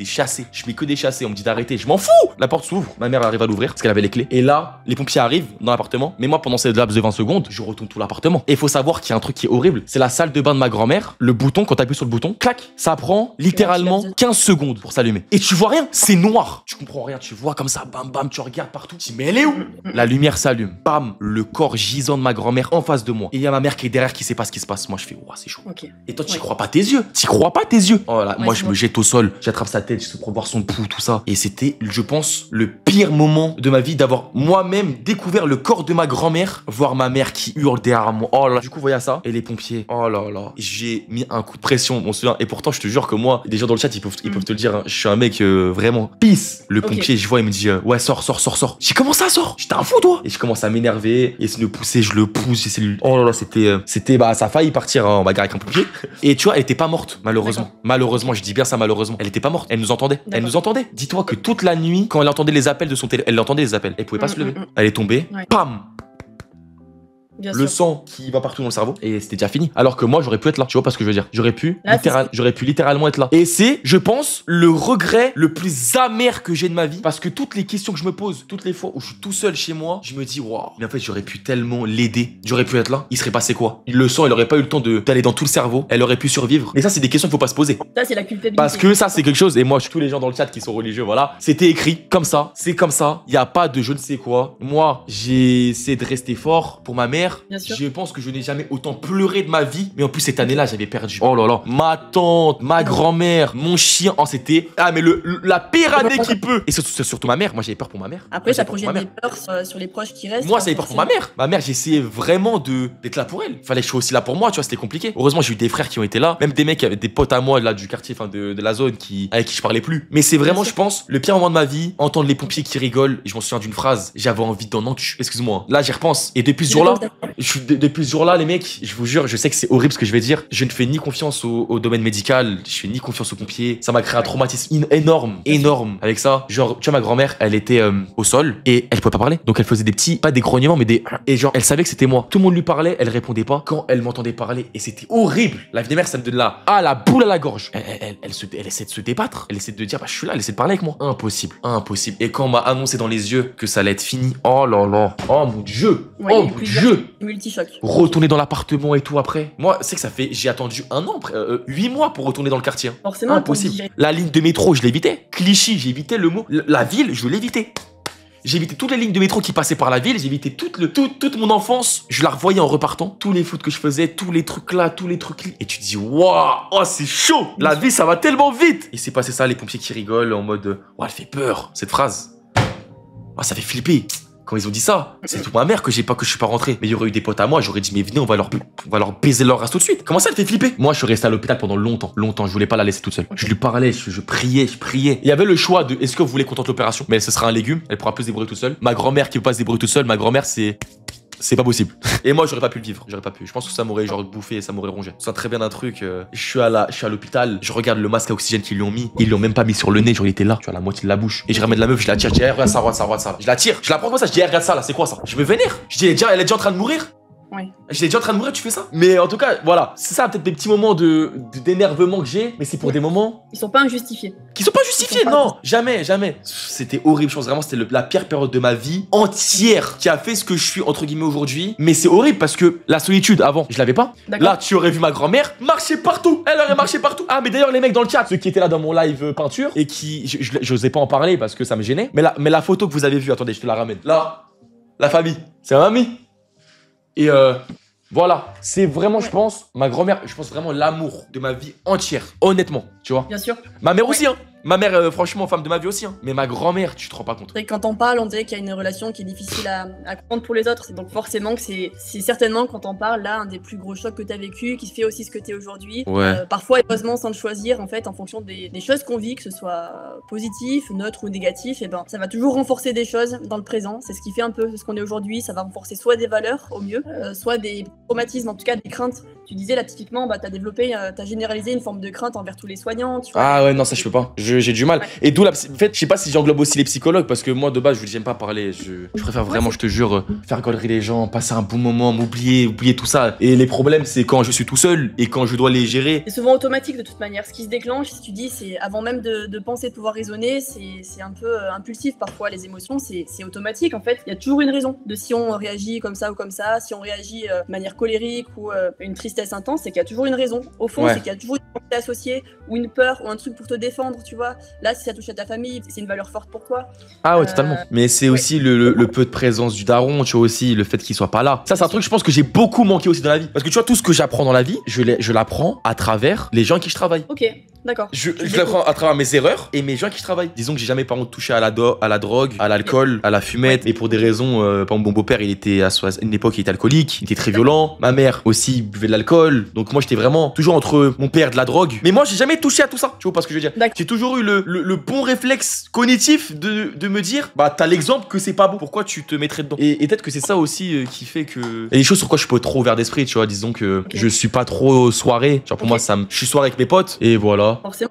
Je mets que des chassés. On me dit d'arrêter. Je m'en fous. La porte s'ouvre, ma mère arrive à l'ouvrir parce qu'elle avait les clés. Et là, les pompiers arrivent dans l'appartement. Mais moi, pendant cette laps de 20 secondes, je retourne tout l'appartement. Et il faut savoir qu'il y a un truc qui est horrible. C'est la salle de bain de ma grand-mère. Le bouton, quand t'appuies sur le bouton, clac, ça prend littéralement 15 secondes pour s'allumer. Et tu vois rien, c'est noir. Tu comprends rien, tu vois comme ça, bam bam, tu regardes partout. Tu dis, mais elle est où? La lumière s'allume. Bam, le corps gisant de ma grand-mère en face de moi. Et il y a ma mère qui est derrière qui sait pas ce qui se passe. Moi, je fais, ouah, c'est chaud. Et toi, tu crois pas tes yeux. Tu crois pas tes yeux. Oh là, moi, je me jette au sol. J'attrape sa tête, je pour voir son pouls, tout ça. Et c'était, je pense, le pire moment de ma vie d'avoir moi-même découvert le corps de ma grand-mère, voir ma mère qui hurle derrière moi. Oh là, du coup, voyez ça. Et les pompiers, oh là là, j'ai mis un coup de pression, on se souvient. Et pourtant, je te jure que moi, des gens dans le chat, ils peuvent te le dire, hein, je suis un mec vraiment pisse. Le pompier, je vois, il me dit, ouais, sors. J'ai comment ça sort? J'étais un fou, toi. Et je commence à m'énerver, et essayer de le pousser, je le pousse, j'essaie de lui. Oh là là, c'était, ça a failli partir en bagarre avec un pompier. Et tu vois, elle était pas morte, malheureusement. Malheureusement, je dis bien ça, malheureusement. Elle était pas morte, elle nous entendait. Elle nous entendait. Dis-toi que toute la nuit, quand elle entendait les appels de son téléphone, elle entendait les appels. Elle pouvait pas se lever. Elle est tombée. Pam! Le sang qui va partout dans le cerveau et c'était déjà fini. Alors que moi, j'aurais pu être là. Tu vois pas ce que je veux dire? J'aurais pu littéralement être là. Et c'est, je pense, le regret le plus amer que j'ai de ma vie. Parce que toutes les questions que je me pose, toutes les fois où je suis tout seul chez moi, je me dis, waouh, mais en fait, j'aurais pu tellement l'aider. J'aurais pu être là. Il serait passé quoi? Le sang, il aurait pas eu le temps d'aller dans tout le cerveau. Elle aurait pu survivre. Mais ça, c'est des questions qu'il faut pas se poser. Ça, c'est la culpabilité. Parce que ça, c'est quelque chose. Et moi, tous les gens dans le chat qui sont religieux, voilà. C'était écrit comme ça. C'est comme ça. Il y a pas de je ne sais quoi. Moi, j'ai essayé de rester fort pour ma mère. Bien sûr. Je pense que je n'ai jamais autant pleuré de ma vie. Mais en plus, cette année-là, j'avais perdu. Oh là là. Ma tante, ma grand-mère, mon chien. Oh, c'était. Ah, mais la pire année qui peut. Et surtout ma mère. Moi, j'avais peur pour ma mère. Après, ça projette des peurs sur les proches qui restent. Moi, j'avais peur pour ma mère. Ma mère, j'essayais vraiment d'être là pour elle. Fallait que je sois aussi là pour moi. Tu vois, c'était compliqué. Heureusement, j'ai eu des frères qui ont été là. Même des mecs qui avaient des potes à moi, là, du quartier, enfin, de la zone, avec qui je parlais plus. Mais c'est vraiment, je pense, le pire moment de ma vie. Entendre les pompiers qui rigolent. Et je m'en souviens d'une phrase. J'avais envie d'en enculer. Excuse-moi. Là, j'y repense. Et depuis ce jour-là, depuis ce jour-là, les mecs, je vous jure, je sais que c'est horrible ce que je vais dire. Je ne fais ni confiance au domaine médical, je fais ni confiance aux pompiers. Ça m'a créé un traumatisme énorme avec ça. Genre, tu vois, ma grand-mère, elle était au sol et elle pouvait pas parler. Donc elle faisait des petits, pas des grognements, mais et genre, elle savait que c'était moi. Tout le monde lui parlait, elle répondait pas. Quand elle m'entendait parler, et c'était horrible. La vie des mères, ça me donne la boule à la gorge. Elle essaie de se débattre. Elle essaie de dire, bah, je suis là, elle essaie de parler avec moi. Impossible. Et quand on m'a annoncé dans les yeux que ça allait être fini, oh là là, oh mon Dieu, oh mon Dieu. Multichoc. Retourner dans l'appartement et tout après. Moi, c'est que j'ai attendu 1 an, 8 mois pour retourner dans le quartier. Forcément. Impossible. La ligne de métro, je l'évitais. Clichy, j'évitais le mot. La ville, je l'évitais. J'évitais toutes les lignes de métro qui passaient par la ville. J'évitais toute mon enfance. Je la revoyais en repartant. Tous les foot que je faisais, tous les trucs là. Et tu te dis, waouh, oh, c'est chaud. La vie, ça va tellement vite. Et c'est passé ça, les pompiers qui rigolent en mode, oh, elle fait peur, cette phrase. Oh, ça fait flipper. Quand ils ont dit ça, c'est tout ma mère que je suis pas rentré. Mais il y aurait eu des potes à moi, j'aurais dit, mais venez, on va leur baiser leur race tout de suite. Comment ça, elle fait flipper? Moi, je suis resté à l'hôpital pendant longtemps. Je voulais pas la laisser toute seule. Je lui parlais, je priais. Il y avait le choix de, est-ce que vous voulez qu'on tente l'opération? Mais ce sera un légume, elle pourra plus se débrouiller toute seule. Ma grand-mère qui veut pas se débrouiller toute seule, ma grand-mère, c'est c'est pas possible. Et moi, j'aurais pas pu le vivre. J'aurais pas pu. Je pense que ça m'aurait genre bouffé, ça m'aurait rongé. Ça très bien d'un truc. Je suis à l'hôpital, je regarde le masque à oxygène qu'ils lui ont mis. Ils l'ont même pas mis sur le nez, genre il était là, tu vois, la moitié de la bouche. Et je ramène la meuf, je la tire, je dis, hey, regarde ça, regarde ça, regarde ça. Je la tire, je la prends comme ça, je dis, hey, regarde ça là, c'est quoi ça? Je me vénère. Je dis, elle est déjà en train de mourir. Ouais. J'étais déjà en train de mourir, tu fais ça? Mais en tout cas, voilà, c'est ça peut-être des petits moments d'énervement que j'ai, mais c'est pour des moments Ils sont pas injustifiés. qui sont pas justifiés, non, jamais, jamais. C'était horrible, je pense vraiment c'était la pire période de ma vie entière qui a fait ce que je suis entre guillemets aujourd'hui. Mais c'est horrible parce que la solitude avant, je l'avais pas. Là, tu aurais vu ma grand-mère marcher partout. Elle aurait marché partout. Ah, mais d'ailleurs les mecs dans le chat, ceux qui étaient là dans mon live peinture et qui, j'osais pas en parler parce que ça me gênait. Mais la photo que vous avez vue, attendez, je te la ramène. Là, la famille, c'est ma mamie. Et voilà, c'est vraiment, je pense, ma grand-mère, je pense vraiment l'amour de ma vie entière, honnêtement, tu vois. Bien sûr. Ma mère aussi, hein. Ma mère, franchement, femme de ma vie aussi, hein. Mais ma grand-mère, tu te rends pas compte. Quand on parle, on dirait qu'il y a une relation qui est difficile à comprendre pour les autres. Donc forcément que c'est certainement quand on parle là un des plus gros chocs que tu as vécu, qui fait aussi ce que tu es aujourd'hui. Ouais. Parfois, heureusement, sans le choisir, en fait, en fonction des choses qu'on vit, que ce soit positif, neutre ou négatif, et ben ça va toujours renforcer des choses dans le présent. C'est ce qui fait un peu ce qu'on est aujourd'hui. Ça va renforcer soit des valeurs au mieux, soit des traumatismes, en tout cas des craintes. Tu disais là typiquement, bah, t'as généralisé une forme de crainte envers tous les soignants. Tu vois. Ah ouais, non, ça je peux pas. J'ai du mal. Ouais. Et d'où en fait, je sais pas si j'englobe aussi les psychologues parce que moi de base, j'aime pas parler. Je préfère vraiment, je te jure, faire galerie les gens, passer un bon moment, oublier tout ça. Et les problèmes, c'est quand je suis tout seul et quand je dois les gérer. C'est souvent automatique de toute manière. Ce qui se déclenche, si tu dis, c'est avant même de penser, de pouvoir raisonner, c'est un peu impulsif parfois. Les émotions, c'est automatique en fait. Il y a toujours une raison de si on réagit comme ça ou comme ça, si on réagit de manière colérique ou une tristesse intense, c'est qu'il y a toujours une raison. Au fond, c'est qu'il y a toujours une pensée associée ou une peur ou un truc pour te défendre, tu vois. Là, si ça touche à ta famille, c'est une valeur forte pour toi. Ah ouais, totalement. Mais c'est aussi le peu de présence du daron, tu vois, aussi le fait qu'il soit pas là. Ça, c'est un truc, je pense que j'ai beaucoup manqué aussi dans la vie. Parce que tu vois, tout ce que j'apprends dans la vie, je l'apprends à travers les gens avec qui je travaille. Ok, d'accord. Je l'apprends à travers mes erreurs et mes gens avec qui je travaille. Disons que j'ai jamais, par contre, touché à la drogue, à l'alcool, à la fumette. Et pour des raisons, par exemple, mon beau-père, il était à une époque, il était alcoolique, il était très violent. Ma mère aussi buvait de l'alcool. Donc moi, j'étais vraiment toujours entre mon père et de la drogue. Mais moi, j'ai jamais touché à tout ça. Tu vois pas ce que je veux dire? J'ai toujours eu le bon réflexe cognitif de me dire, bah, t'as l'exemple que c'est pas bon. Pourquoi tu te mettrais dedans? Et peut-être que c'est ça aussi qui fait que. Il y a des choses sur quoi je peux être trop ouvert d'esprit, tu vois. Disons que je suis pas trop soirée. Genre pour moi, je suis soirée avec mes potes. Et voilà. Forcément,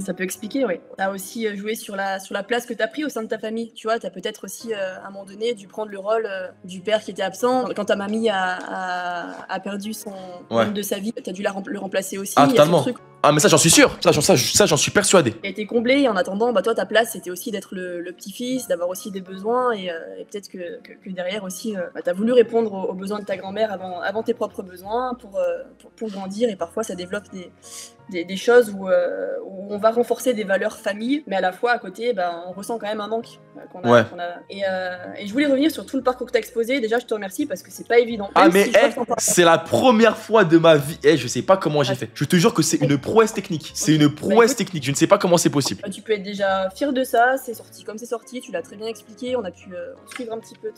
ça peut expliquer, oui. T'as aussi joué sur la place que t'as pris au sein de ta famille. Tu vois, t'as peut-être aussi, à un moment donné, dû prendre le rôle du père qui était absent. Quand ta mamie a perdu son homme de sa vie, t'as dû le remplacer aussi. Ah, totalement. Ah, mais ça, j'en suis sûr. Ça, j'en suis persuadé. Il a été comblé et en attendant, bah, toi, ta place, c'était aussi d'être le petit-fils, d'avoir aussi des besoins et peut-être que derrière aussi, bah, t'as voulu répondre aux besoins de ta grand-mère avant tes propres besoins pour grandir et parfois ça développe des choses où on va renforcer des valeurs famille, mais à la fois à côté, bah, on ressent quand même un manque qu'on a. Et je voulais revenir sur tout le parcours que t'as exposé. Déjà, je te remercie parce que c'est pas évident. Ah, mais c'est la première fois de ma vie. Je sais pas comment j'ai fait. Je te jure que c'est une prouesse technique. C'est une prouesse technique. Je ne sais pas comment c'est possible. Tu peux être déjà fier de ça. C'est sorti comme c'est sorti. Tu l'as très bien expliqué. On a pu suivre un petit peu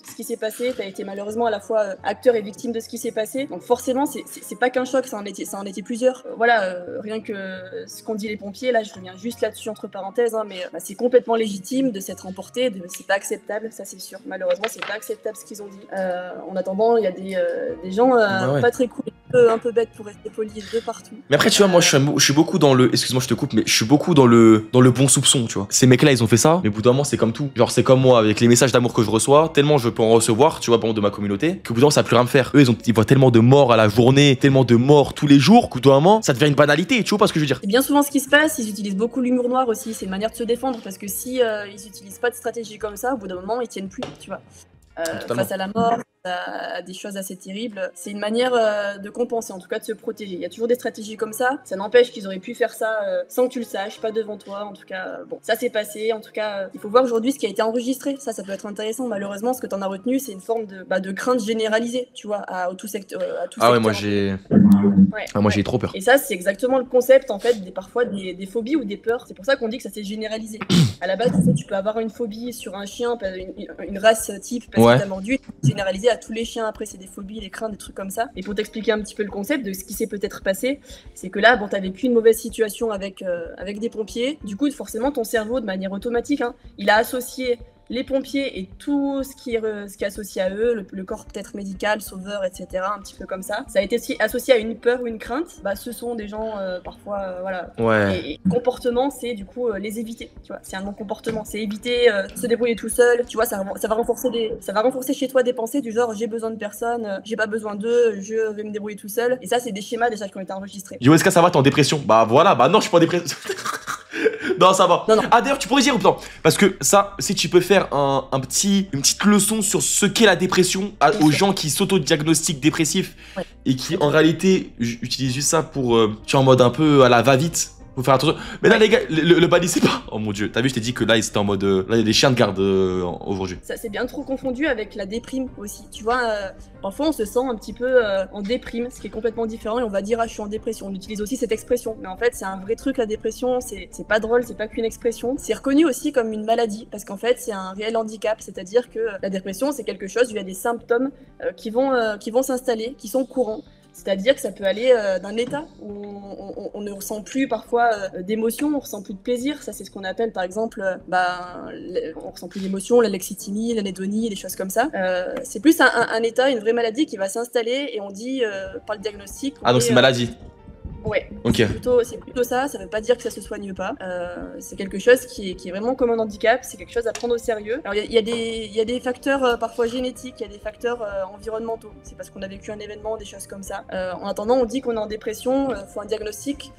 ce qui s'est passé. T'as été malheureusement à la fois acteur et victime de ce qui s'est passé. Donc forcément, c'est pas qu'un choc. Ça en était plusieurs. Rien que ce qu'ont dit les pompiers, là je reviens juste là-dessus entre parenthèses, hein, mais c'est complètement légitime de s'être emporté, c'est pas acceptable, ça c'est sûr. Malheureusement c'est pas acceptable ce qu'ils ont dit. En attendant, il y a des gens pas très cool, un peu bêtes pour rester polis de partout. Mais après tu vois, moi je suis beaucoup dans le, excuse-moi je te coupe, mais je suis beaucoup dans le bon soupçon, tu vois. Ces mecs-là ils ont fait ça, mais au bout d'un moment c'est comme tout. Genre c'est comme moi avec les messages d'amour que je reçois, tellement je peux en recevoir, tu vois, de ma communauté, qu'au bout d'un moment ça n'a plus rien me faire. Eux ils voient tellement de morts à la journée, tellement de morts tous les jours, qu'au bout d'un moment ça devient une banalité. Tu vois pas ce que je veux dire? C'est bien souvent ce qui se passe, ils utilisent beaucoup l'humour noir aussi, c'est une manière de se défendre parce que si ils utilisent pas de stratégie comme ça, au bout d'un moment ils tiennent plus, tu vois. Face à la mort, à des choses assez terribles. C'est une manière de compenser, en tout cas de se protéger. Il y a toujours des stratégies comme ça. Ça n'empêche qu'ils auraient pu faire ça sans que tu le saches, pas devant toi. En tout cas, bon, ça s'est passé. En tout cas, il faut voir aujourd'hui ce qui a été enregistré. Ça peut être intéressant. Malheureusement, ce que tu en as retenu, c'est une forme de crainte généralisée, tu vois, à tout secteur. Ouais, moi j'ai j'ai trop peur. Et ça, c'est exactement le concept, en fait, parfois des phobies ou des peurs. C'est pour ça qu'on dit que ça s'est généralisé. À la base, tu peux avoir une phobie sur un chien, une race type, parce que t'as mordu, généralisé à tous les chiens. Après, c'est des phobies, des craintes, des trucs comme ça. Et pour t'expliquer un petit peu le concept de ce qui s'est peut-être passé, c'est que là, bon, t'as vécu une mauvaise situation avec des pompiers. Du coup, forcément, ton cerveau, de manière automatique, il a associé les pompiers et tout ce qui est associé à eux, le corps peut-être médical, sauveur, etc., un petit peu comme ça. Ça a été aussi associé à une peur ou une crainte. Bah, ce sont des gens parfois, voilà. Ouais. Et comportement, c'est du coup les éviter. Tu vois, c'est un non-comportement, c'est éviter se débrouiller tout seul. Tu vois, ça va renforcer chez toi des pensées du genre j'ai besoin de personne, j'ai pas besoin d'eux, je vais me débrouiller tout seul. Et ça, c'est des schémas déjà qui ont été enregistrés. Yo, est-ce que ça va, t'es en dépression? Bah voilà, bah non, je suis pas en dépression. Non, ça va. Non. Ah, d'ailleurs, tu pourrais dire, non, parce que ça, si tu peux faire une petite leçon sur ce qu'est la dépression aux gens qui s'auto-diagnostiquent dépressifs et qui, en réalité, utilisent juste ça pour, tu vois, en mode un peu à la va-vite. Faut faire attention. Mais là, les gars, le bannissez pas. Oh mon dieu, t'as vu, je t'ai dit que là, c'était en mode. Là, il y a des chiens de garde aujourd'hui. Ça c'est bien trop confondu avec la déprime aussi. Tu vois, parfois on se sent un petit peu en déprime, ce qui est complètement différent et on va dire ah je suis en dépression. On utilise aussi cette expression, mais en fait c'est un vrai truc la dépression. C'est pas drôle, c'est pas qu'une expression. C'est reconnu aussi comme une maladie parce qu'en fait c'est un réel handicap. C'est-à-dire que la dépression c'est quelque chose où il y a des symptômes qui vont s'installer, qui sont courants. C'est-à-dire que ça peut aller d'un état où on ne ressent plus parfois d'émotion, on ressent plus de plaisir. Ça, c'est ce qu'on appelle par exemple, on ressent plus d'émotion, l'alexithymie, l'anédonie, des choses comme ça. C'est plus un état, une vraie maladie qui va s'installer et on dit par le diagnostic. Ah, donc c'est une maladie. Ouais, ok. C'est plutôt ça, ça veut pas dire que ça se soigne pas. C'est quelque chose qui est vraiment comme un handicap, c'est quelque chose à prendre au sérieux. Alors il y a des facteurs parfois génétiques, il y a des facteurs environnementaux. C'est parce qu'on a vécu un événement, des choses comme ça. En attendant, on dit qu'on est en dépression, faut un diagnostic.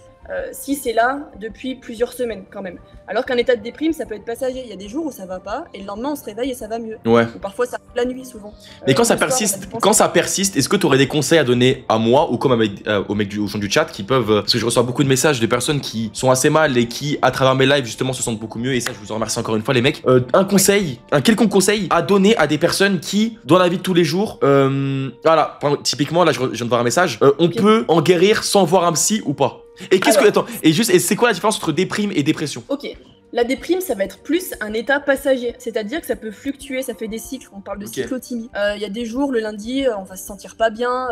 Si c'est là depuis plusieurs semaines quand même. Alors qu'un état de déprime, ça peut être passager. Il y a des jours où ça va pas et le lendemain on se réveille et ça va mieux. Ouais. Ou parfois ça arrive la nuit souvent. Mais quand ça persiste, est-ce que tu aurais des conseils à donner à moi ou comme aux gens du chat qui peuvent, parce que je reçois beaucoup de messages de personnes qui sont assez mal et qui à travers mes lives justement se sentent beaucoup mieux et ça je vous en remercie encore une fois les mecs. Un conseil, un quelconque conseil à donner à des personnes qui dans la vie de tous les jours, voilà, typiquement là je viens de voir un message, on peut en guérir sans voir un psy ou pas. Et c'est quoi la différence entre déprime et dépression? Ok. La déprime, ça va être plus un état passager, c'est-à-dire que ça peut fluctuer, ça fait des cycles, on parle de cyclothymie. Il y a des jours, le lundi, on va se sentir pas bien,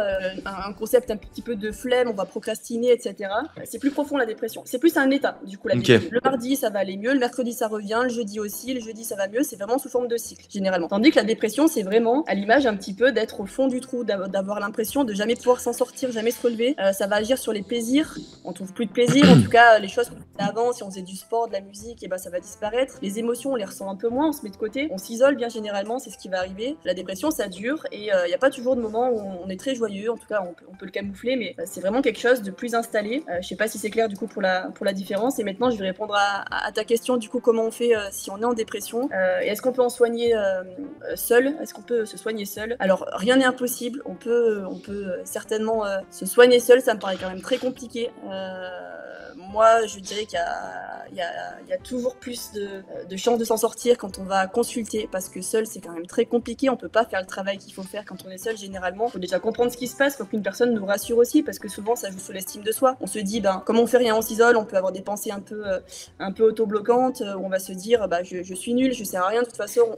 un concept un petit peu de flemme, on va procrastiner, etc. C'est plus profond la dépression, c'est plus un état, du coup, la déprime. Le mardi, ça va aller mieux, le mercredi, ça revient, le jeudi aussi, le jeudi, ça va mieux, c'est vraiment sous forme de cycle, généralement. Tandis que la dépression, c'est vraiment à l'image un petit peu d'être au fond du trou, d'avoir l'impression de jamais pouvoir s'en sortir, jamais se relever. Ça va agir sur les plaisirs, on trouve plus de plaisir, en tout cas, les choses qu'on faisait avant, si on faisait du sport, de la musique, et ça va disparaître. Les émotions, on les ressent un peu moins, on se met de côté, on s'isole bien généralement, c'est ce qui va arriver. La dépression, ça dure et il n'y a pas toujours de moments où on est très joyeux, en tout cas on peut le camoufler, mais c'est vraiment quelque chose de plus installé. Je sais pas si c'est clair du coup pour la différence. Et maintenant, je vais répondre à ta question du coup, comment on fait si on est en dépression et est-ce qu'on peut en soigner seul? Est-ce qu'on peut se soigner seul? Alors rien n'est impossible, on peut certainement se soigner seul, ça me paraît quand même très compliqué. Moi, je dirais qu'il y a toujours plus de chances de s'en sortir quand on va consulter, parce que seul, c'est quand même très compliqué. On peut pas faire le travail qu'il faut faire quand on est seul, généralement. Il faut déjà comprendre ce qui se passe, faut qu'une personne nous rassure aussi, parce que souvent, ça joue sur l'estime de soi. On se dit, comme on fait rien, on s'isole, on peut avoir des pensées un peu auto-bloquantes, où on va se dire, je suis nul, je sers à rien, de toute façon,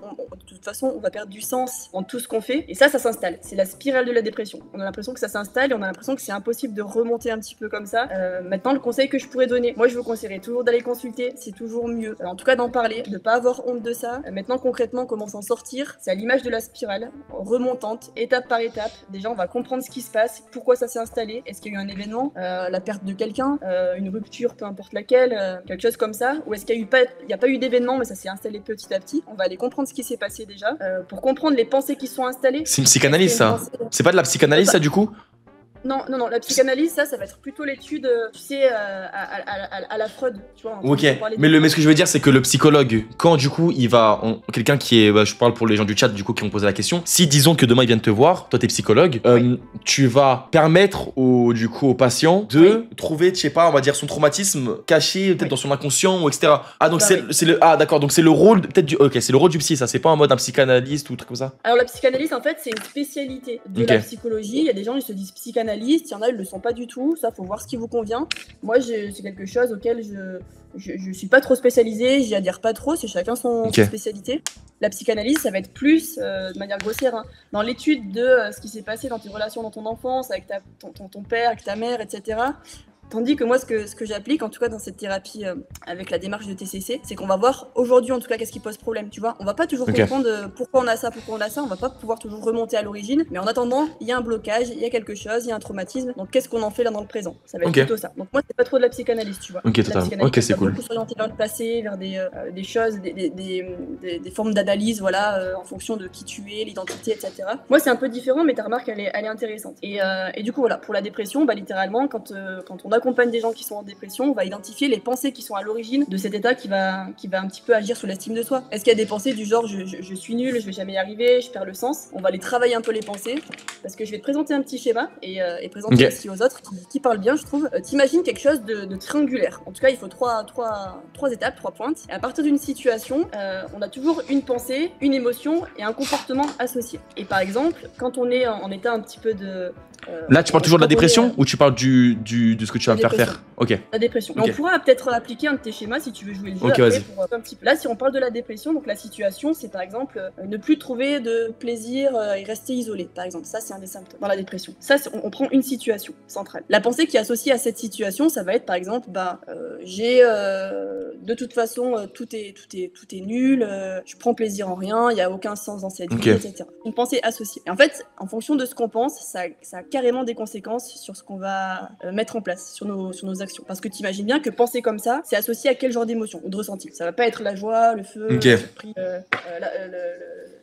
on va perdre du sens en tout ce qu'on fait. Et ça s'installe. C'est la spirale de la dépression. On a l'impression que ça s'installe et on a l'impression que c'est impossible de remonter un petit peu comme ça. Maintenant, le conseil que je pourrais donner, moi je vous conseillerais toujours d'aller consulter, c'est toujours mieux. En tout cas d'en parler, de pas avoir honte de ça. Maintenant concrètement comment s'en sortir, c'est à l'image de la spirale, remontante, étape par étape. Déjà on va comprendre ce qui se passe, pourquoi ça s'est installé, est-ce qu'il y a eu un événement, la perte de quelqu'un, une rupture, peu importe laquelle, quelque chose comme ça, ou est-ce qu'il n'y a pas eu d'événement mais ça s'est installé petit à petit. On va aller comprendre ce qui s'est passé déjà, pour comprendre les pensées qui sont installées. C'est une psychanalyse ça? C'est pas de la psychanalyse ça du coup? Non, la psychanalyse, ça va être plutôt l'étude, tu sais, à la Freud, tu vois. Ok, mais ce que je veux dire, c'est que le psychologue, quand du coup, quelqu'un qui est, je parle pour les gens du chat, du coup, qui m'ont posé la question, si disons que demain ils viennent te voir, toi t'es psychologue, tu vas permettre au patient de trouver, je sais pas, on va dire son traumatisme caché peut-être dans son inconscient, ou etc. Ah, donc d'accord, donc c'est le rôle, c'est le rôle du psy, ça, c'est pas en mode un psychanalyste ou truc comme ça. Alors la psychanalyse, en fait, c'est une spécialité de la psychologie. Il y a des gens, ils se disent psychanalyste. Il y en a, ils le sont pas du tout. Ça, faut voir ce qui vous convient. Moi, c'est quelque chose auquel je suis pas trop spécialisée. J'y adhère pas trop. C'est chacun son spécialité. La psychanalyse, ça va être plus, de manière grossière, dans l'étude de ce qui s'est passé dans tes relations dans ton enfance, avec ton père, avec ta mère, etc. Tandis que moi, ce que j'applique, en tout cas dans cette thérapie avec la démarche de TCC, c'est qu'on va voir aujourd'hui, en tout cas, qu'est-ce qui pose problème, tu vois. On va pas toujours comprendre pourquoi on a ça, on va pas pouvoir toujours remonter à l'origine, mais en attendant, il y a un blocage, il y a quelque chose, il y a un traumatisme, donc qu'est-ce qu'on en fait là dans le présent? Ça va être plutôt ça. Donc moi, c'est pas trop de la psychanalyse, tu vois. Ok, totalement. Ok, c'est cool. Beaucoup s'orienter vers le passé, vers des choses, des formes d'analyse, voilà, en fonction de qui tu es, l'identité, etc. Moi, c'est un peu différent, mais ta remarque, elle est intéressante. Et du coup, voilà, pour la dépression, bah, littéralement, quand on accompagne des gens qui sont en dépression, on va identifier les pensées qui sont à l'origine de cet état qui va un petit peu agir sur l'estime de soi. Est-ce qu'il y a des pensées du genre je suis nul, je vais jamais y arriver, je perds le sens? On va les travailler un peu les pensées, parce que je vais te présenter un petit schéma et présenter aussi aux autres qui parlent bien, je trouve. T'imagines quelque chose de triangulaire. En tout cas, il faut trois étapes, 3 pointes. Et à partir d'une situation, on a toujours une pensée, une émotion et un comportement associé. Et par exemple, quand on est en état un petit peu de... Là, tu parles toujours de la dépression ou tu parles de ce que tu vas me faire faire? Ok. La dépression. Okay. On pourra peut-être appliquer un de tes schémas si tu veux jouer le jeu. Ok, après, pour un petit peu. Là, si on parle de la dépression, donc la situation, c'est par exemple ne plus trouver de plaisir et rester isolé, par exemple. Ça, c'est un des symptômes dans la dépression. Ça, on prend une situation centrale. La pensée qui est associée à cette situation, ça va être par exemple, j'ai de toute façon tout est nul, je prends plaisir en rien, il y a aucun sens dans cette vie, etc. Une pensée associée. Et en fait, en fonction de ce qu'on pense, ça a carrément des conséquences sur ce qu'on va mettre en place, sur nos actions. Parce que tu imagines bien que penser comme ça, c'est associé à quel genre d'émotion ou de ressenti. Ça va pas être la joie, le feu, le surpris,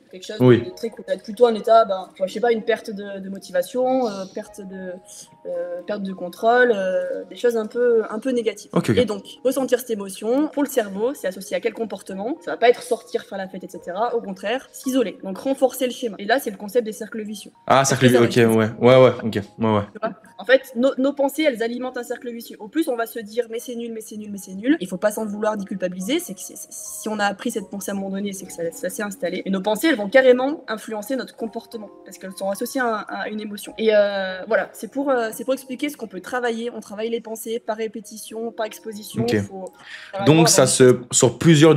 quelque chose de très cool. Ça va être plutôt un état, je sais pas, une perte de motivation, perte de contrôle, des choses un peu négatives. Et donc, ressentir cette émotion, pour le cerveau, c'est associé à quel comportement? Ça va pas être sortir, faire la fête, etc. Au contraire, s'isoler. Donc, renforcer le schéma. Et là, c'est le concept des cercles vicieux. Ah, cercle vicieux, ok. En fait, nos pensées, elles alimentent un cercle vicieux. Au plus, on va se dire, mais c'est nul, mais c'est nul, mais c'est nul. Il faut pas s'en vouloir, d'y culpabiliser. C'est que si on a appris cette pensée à un moment donné, c'est que ça s'est installé. Et nos pensées, elles vont carrément influencer notre comportement parce qu'elles sont associées à une émotion. Et voilà, c'est pour expliquer ce qu'on peut travailler. On travaille les pensées par répétition, par exposition. Donc ça sur plusieurs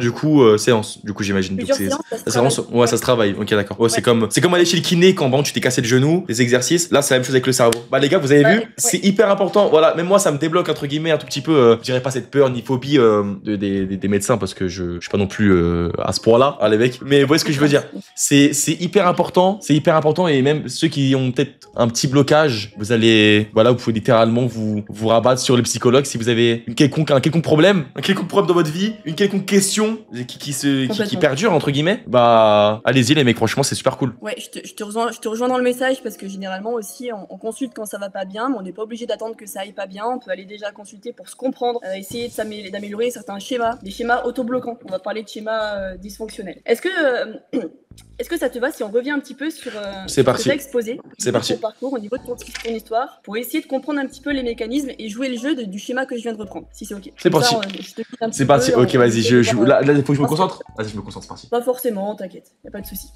séances, du coup j'imagine. Plusieurs séances, ça se travaille. Ok, d'accord. C'est comme aller chez le kiné quand tu t'es cassé le genou, les exercices. Là c'est la même chose avec le cerveau. Les gars, vous avez vu, c'est hyper important. Voilà, même moi ça me débloque entre guillemets un tout petit peu. Je dirais pas cette peur ni phobie des médecins parce que je suis pas non plus à ce point-là, les mecs. Mais vous voyez ce que je veux dire. C'est hyper important. C'est hyper important et même ceux qui ont peut-être un petit blocage, vous pouvez littéralement vous rabattre sur les psychologues si vous avez un quelconque problème dans votre vie, une quelconque question qui perdure entre guillemets. Allez-y les mecs, franchement c'est super cool. Ouais, je te rejoins dans le message parce que généralement aussi on consulte quand ça va pas bien, mais on n'est pas obligé d'attendre que ça aille pas bien. On peut aller déjà consulter pour se comprendre, essayer d'améliorer certains schémas, des schémas autobloquants. On va parler de schémas dysfonctionnels. Est-ce que ça te va si on revient un petit peu sur ce que tu as exposé, ton parcours au niveau de ton histoire, pour essayer de comprendre un petit peu les mécanismes et jouer le jeu du schéma que je viens de reprendre, si c'est ok. C'est parti. C'est parti. Ok, vas-y. Là, il faut que je me concentre. Vas-y, je me concentre. C'est parti. Pas forcément, t'inquiète. Y a pas de souci.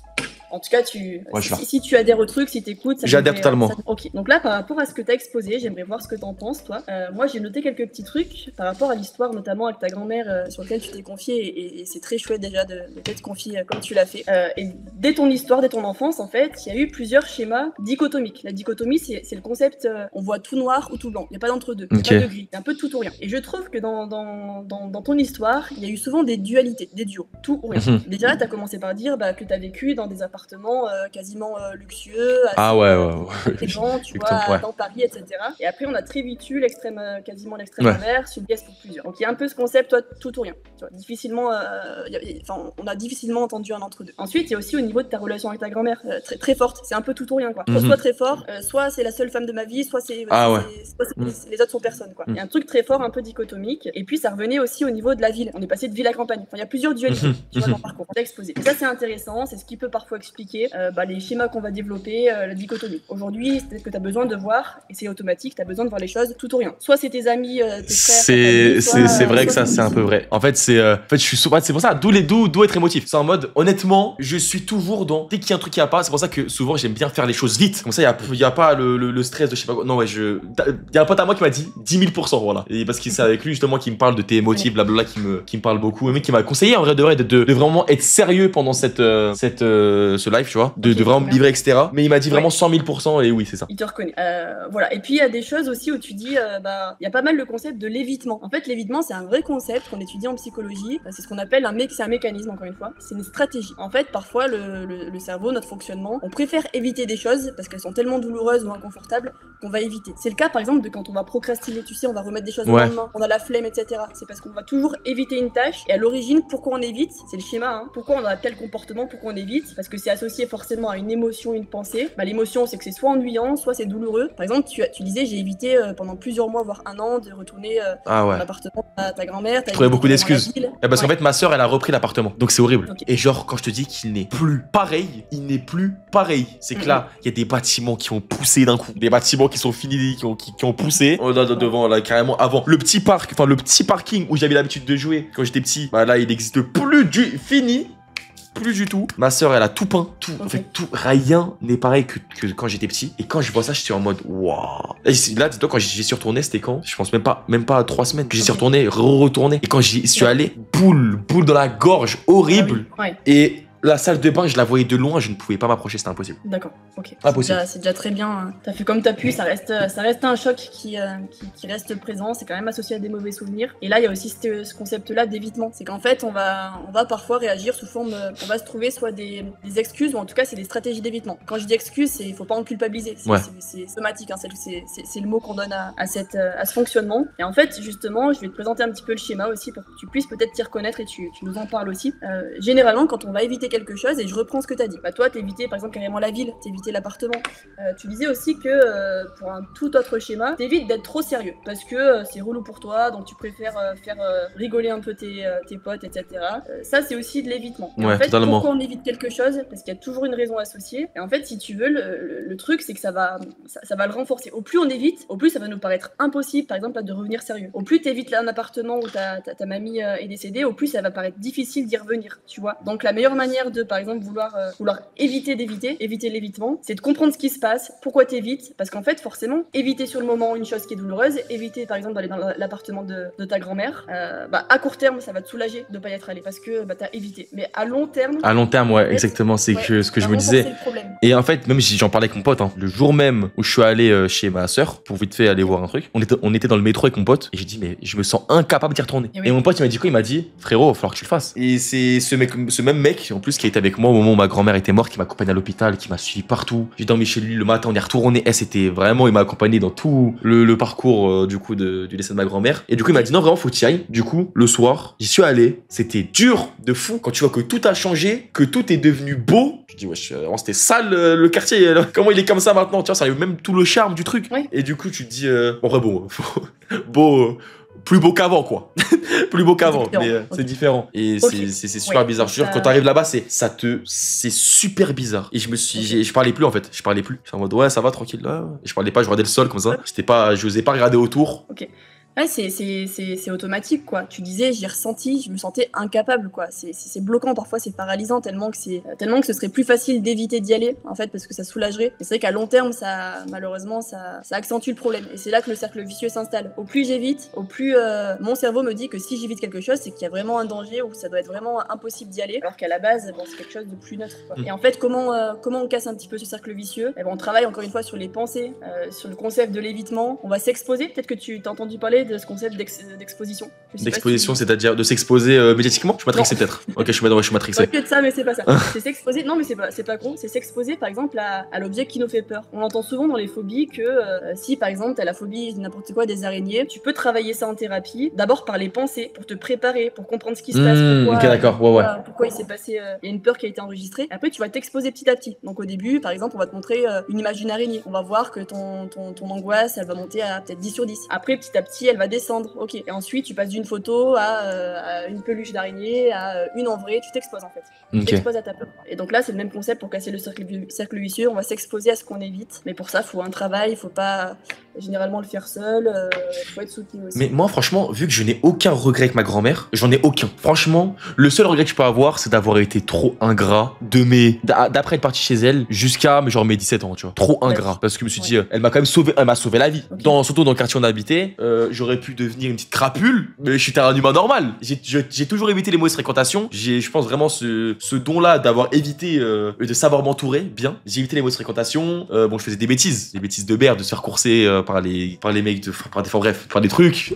En tout cas, si tu adhères au truc, si t'écoutes, j'adhère totalement. Ok. Donc là, par rapport à ce que t'as exposé, j'aimerais voir ce que t'en penses, toi. Moi, j'ai noté quelques petits trucs par rapport à l'histoire, notamment avec ta grand-mère, sur laquelle tu t'es confiée, et c'est très chouette déjà de t'être confiée comme tu l'as fait. Et dès ton histoire, dès ton enfance, en fait, il y a eu plusieurs schémas dichotomiques. La dichotomie, c'est le concept, on voit tout noir ou tout blanc. Il n'y a pas d'entre-deux. Il n'y a pas de gris. C'est un peu tout ou rien. Et je trouve que dans ton histoire, il y a eu souvent des dualités, des duos, tout ou rien. Déjà là, t'as commencé par dire que t'as vécu dans des appartements quasiment luxueux, assez gens, tu vois, dans Paris, etc. Et après, on a très vite eu quasiment l'extrême inverse, une pièce pour plusieurs. Donc il y a un peu ce concept, toi, tout ou rien. Tu vois, difficilement, on a difficilement entendu un entre deux. Ensuite, il y a aussi au niveau de ta relation avec ta grand-mère, très, très forte. C'est un peu tout ou rien, quoi. Soit très fort, soit c'est la seule femme de ma vie, soit c'est les autres sont personne, quoi. Il y a un truc très fort, un peu dichotomique. Et puis ça revenait aussi au niveau de la ville. On est passé de ville à campagne. Enfin, il y a plusieurs dualités, tu vois, dans le parcours. On t'a exposé. Et ça, c'est intéressant. C'est ce qui peut parfois expliquer les schémas qu'on va développer, la dichotomie. Aujourd'hui, peut-être que tu as besoin de voir, et c'est automatique, tu as besoin de voir les choses tout ou rien. Soit c'est tes amis, tes frères. C'est vrai que ça, c'est un peu vrai. En fait, je suis souvent. C'est pour ça, d'où être émotif. C'est en mode, honnêtement, je suis toujours dans. Dès qu'il y a un truc qui va pas, c'est pour ça que souvent, j'aime bien faire les choses vite. Comme ça, il y a pas le stress de je sais pas quoi. Non, il y a un pote à moi qui m'a dit 10 000%, voilà. Et parce que c'est avec lui, justement, qui me parle de tes émotifs, blablabla, qui me parle beaucoup. Un mec qui m'a conseillé, en vrai de vrai, de vraiment être sérieux pendant cette ce live, tu vois, de vraiment me livrer, etc. Mais il m'a dit vraiment 100 000% et oui, c'est ça. Il te reconnaît. Voilà. Et puis il y a des choses aussi où tu dis, il y a pas mal le concept de l'évitement. En fait, l'évitement, c'est un vrai concept qu'on étudie en psychologie. C'est ce qu'on appelle c'est un mécanisme, encore une fois. C'est une stratégie. En fait, parfois, le cerveau, notre fonctionnement, on préfère éviter des choses parce qu'elles sont tellement douloureuses ou inconfortables qu'on va éviter. C'est le cas, par exemple, de quand on va procrastiner, tu sais, on va remettre des choses au lendemain, on a la flemme, etc. C'est parce qu'on va toujours éviter une tâche. Et à l'origine, pourquoi on évite? C'est le schéma, hein. Pourquoi on a tel comportement? Pourquoi on évite? Parce que c'est associé forcément à une émotion, une pensée. L'émotion, c'est que c'est soit ennuyant, soit c'est douloureux. Par exemple, tu disais, j'ai évité pendant plusieurs mois, voire un an, de retourner dans l'appartement à ta grand-mère. Je trouvais beaucoup d'excuses. Parce qu'en fait, ma soeur, elle a repris l'appartement. Donc c'est horrible. Et genre, quand je te dis qu'il n'est plus pareil, il n'est plus pareil. C'est que là, il y a des bâtiments qui ont poussé d'un coup. Des bâtiments qui sont finis, qui ont poussé. Devant, là, carrément, avant. Le petit parking où j'avais l'habitude de jouer quand j'étais petit, bah là, il n'existe plus fini. Plus du tout. Ma soeur, elle a tout peint. Tout. En fait, tout. Rien n'est pareil que quand j'étais petit. Et quand je vois ça, je suis en mode waouh. Là, dis-toi, quand j'y suis retourné, c'était quand? Je pense même pas 3 semaines. J'y suis retourné, retourné. Et quand j'y suis allé, boule dans la gorge, horrible. Et la salle de bain, je la voyais de loin, je ne pouvais pas m'approcher, c'était impossible. D'accord, ok. Impossible. C'est déjà très bien. T'as fait comme t'as pu, ça reste un choc qui reste présent, c'est quand même associé à des mauvais souvenirs. Et là, il y a aussi ce concept-là d'évitement. C'est qu'en fait, on va parfois réagir sous forme, on va se trouver soit des excuses, ou en tout cas, c'est des stratégies d'évitement. Quand je dis excuses, il faut pas en culpabiliser. C'est somatique, hein, c'est le mot qu'on donne à ce fonctionnement. Et en fait, justement, je vais te présenter un petit peu le schéma aussi pour que tu puisses peut-être t'y reconnaître et tu nous en parles aussi. Généralement, quand on va éviter quelque chose, et je reprends ce que tu as dit. Toi, t'évitais par exemple carrément la ville, t'évitais l'appartement. Tu disais aussi que pour un tout autre schéma, t'évites d'être trop sérieux parce que c'est relou pour toi, donc tu préfères faire rigoler un peu tes potes, etc. Ça, c'est aussi de l'évitement. En fait, totalement. Pourquoi on évite quelque chose? Parce qu'il y a toujours une raison associée. Et en fait, si tu veux, le truc, c'est que ça va le renforcer. Au plus on évite, au plus ça va nous paraître impossible, par exemple, de revenir sérieux. Au plus t'évites un appartement où ta mamie est décédée, au plus ça va paraître difficile d'y revenir, tu vois. Donc la meilleure manière de, par exemple, vouloir éviter l'évitement, c'est de comprendre ce qui se passe, pourquoi t'évites, parce qu'en fait, forcément, éviter sur le moment une chose qui est douloureuse, éviter, par exemple, d'aller dans l'appartement de ta grand-mère, à court terme, ça va te soulager de pas y être allé, parce que t'as évité. Mais à long terme... À long terme, ouais, exactement, c'est ce que je me disais. Et en fait, même si j'en parlais avec mon pote, hein, le jour même où je suis allé chez ma soeur, pour vite fait aller voir un truc, on était dans le métro avec mon pote, et j'ai dit, mais je me sens incapable d'y retourner. Et mon pote, il m'a dit quoi? Il m'a dit, frérot, il va falloir que tu le fasses. Et c'est ce même mec, en plus, qui était avec moi au moment où ma grand-mère était morte, qui m'accompagnait à l'hôpital, qui m'a suivi partout. J'ai dormi chez lui le matin, on est retourné. C'était vraiment, il m'a accompagné dans tout le parcours du coup du décès de ma grand-mère. Et du coup, il m'a dit non, vraiment, faut que tu y ailles. Du coup, le soir, j'y suis allé. C'était dur de fou quand tu vois que tout a changé, que tout est devenu beau. Je dis wesh, c'était sale le quartier. Comment il est comme ça maintenant? Tu vois, ça a eu même tout le charme du truc. Et du coup, tu te dis en vrai, beau. Plus beau qu'avant, quoi. Plus beau qu'avant, mais c'est différent. Et c'est super bizarre. Je te jure, quand t'arrives là-bas, c'est super bizarre. Et je parlais plus, en fait. Je parlais plus. J'étais en mode, ouais, ça va, tranquille. Là. Et je parlais pas, je regardais le sol comme ça. Je n'osais pas regarder autour. Ok. Ouais, c'est automatique, quoi. Tu disais, j'ai ressenti, je me sentais incapable, quoi. C'est bloquant, parfois c'est paralysant, tellement que ce serait plus facile d'éviter d'y aller, en fait, parce que ça soulagerait. Et c'est vrai qu'à long terme, malheureusement, ça accentue le problème. Et c'est là que le cercle vicieux s'installe. Au plus j'évite, au plus mon cerveau me dit que si j'évite quelque chose, c'est qu'il y a vraiment un danger ou ça doit être vraiment impossible d'y aller, alors qu'à la base, c'est quelque chose de plus neutre, quoi. Et en fait, comment on casse un petit peu ce cercle vicieux? On travaille encore une fois sur les pensées, sur le concept de l'évitement. On va s'exposer. Peut-être que tu t'as entendu parler de ce concept d'exposition. D'exposition, c'est-à-dire de s'exposer médiatiquement? Je suis matrixé peut-être. Ok, je suis matrixé. Pas que de ça, mais c'est pas ça. C'est s'exposer. Non, mais c'est pas con. C'est s'exposer, par exemple, à l'objet qui nous fait peur. On entend souvent dans les phobies que si, par exemple, t'as la phobie n'importe quoi des araignées, tu peux travailler ça en thérapie. D'abord par les pensées, pour te préparer, pour comprendre ce qui se passe. Ok, d'accord. Pourquoi il s'est passé. Il y a une peur qui a été enregistrée. Après, tu vas t'exposer petit à petit. Donc au début, par exemple, on va te montrer une image d'une araignée. On va voir que ton angoisse, elle va monter à peut-être 10 sur 10. Après, petit à petit, elle va descendre. Ok. Et ensuite, tu passes d'une photo à une peluche d'araignée, à une en vrai. Tu t'exposes en fait. Tu t'exposes à ta peur. Et donc là, c'est le même concept pour casser le cercle vicieux. On va s'exposer à ce qu'on évite. Mais pour ça, il faut un travail. Il faut pas généralement le faire seul. Faut être soutenu aussi. Mais moi, franchement, vu que je n'ai aucun regret avec ma grand-mère, j'en ai aucun. Franchement, le seul regret que je peux avoir, c'est d'avoir été trop ingrat d'après être parti chez elle jusqu'à mes 17 ans, tu vois. Trop ingrat. Parce que je me suis dit, elle m'a quand même sauvé la vie. Surtout dans le quartier où on habitait. j'aurais pu devenir une petite crapule, mais je suis un humain normal. J'ai toujours évité les mauvaises fréquentations. J'ai, je pense vraiment ce don-là d'avoir évité de savoir m'entourer bien. J'ai évité les mauvaises fréquentations. Bon, je faisais des bêtises de merde, de se faire courser par les mecs, enfin bref, par des trucs.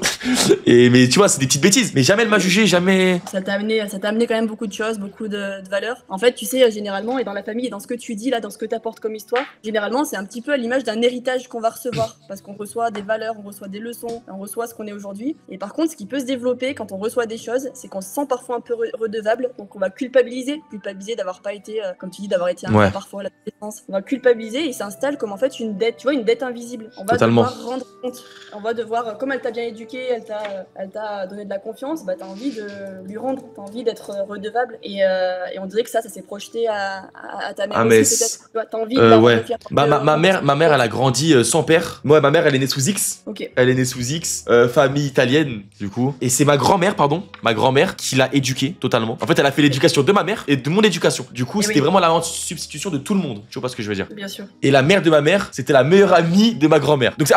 Mais tu vois, c'est des petites bêtises. Mais jamais elle m'a jugé, jamais. Ça t'a amené quand même beaucoup de choses, beaucoup de valeurs. En fait, tu sais, généralement, et dans la famille, et dans ce que tu dis là, dans ce que tu apportes comme histoire, généralement, c'est un petit peu à l'image d'un héritage qu'on va recevoir. Parce qu'on reçoit des valeurs, on reçoit des leçons, on reçoit ce qu'on est aujourd'hui. Et par contre, ce qui peut se développer quand on reçoit des choses, c'est qu'on se sent parfois un peu redevable. Donc on va culpabiliser d'avoir pas été, comme tu dis, d'avoir été un peu parfois à la défense. On va culpabiliser et s'installe comme en fait une dette, tu vois, une dette invisible. On va devoir rendre compte. On va devoir, comme elle t'a bien éduqué, elle t'a donné de la confiance, bah t'as envie de lui rendre, t'as envie d'être redevable. Et on dirait que ça s'est projeté à ta mère aussi, peut-être. T'as envie de la faire. Ma mère, elle a grandi sans père. Moi, ma mère, elle est née sous X. Okay. Elle est née sous X, famille italienne, du coup. Et c'est ma grand-mère, qui l'a éduquée totalement. En fait, elle a fait l'éducation de ma mère et de mon éducation. Du coup, c'était vraiment la substitution de tout le monde. Tu vois pas ce que je veux dire? Bien sûr. Et la mère de ma mère, c'était la meilleure amie de ma grand-mère. Donc,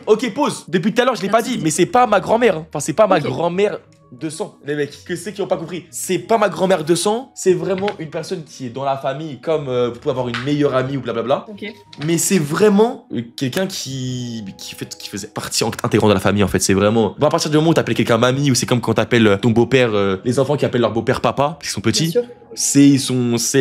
ok, pause. Depuis tout à l'heure, je l'ai pas dit, mais c'est pas ma grand-mère. Hein. Enfin, c'est pas ma grand-mère de sang, les mecs, que ceux qui ont pas compris. C'est pas ma grand-mère de sang, c'est vraiment une personne qui est dans la famille, comme vous pouvez avoir une meilleure amie ou blablabla. Okay. Mais c'est vraiment quelqu'un qui faisait partie intégrante de la famille, en fait. C'est vraiment. Bon, à partir du moment où t'appelles quelqu'un mamie, ou c'est comme quand t'appelles ton beau-père, les enfants qui appellent leur beau-père papa, qui sont petits. C'est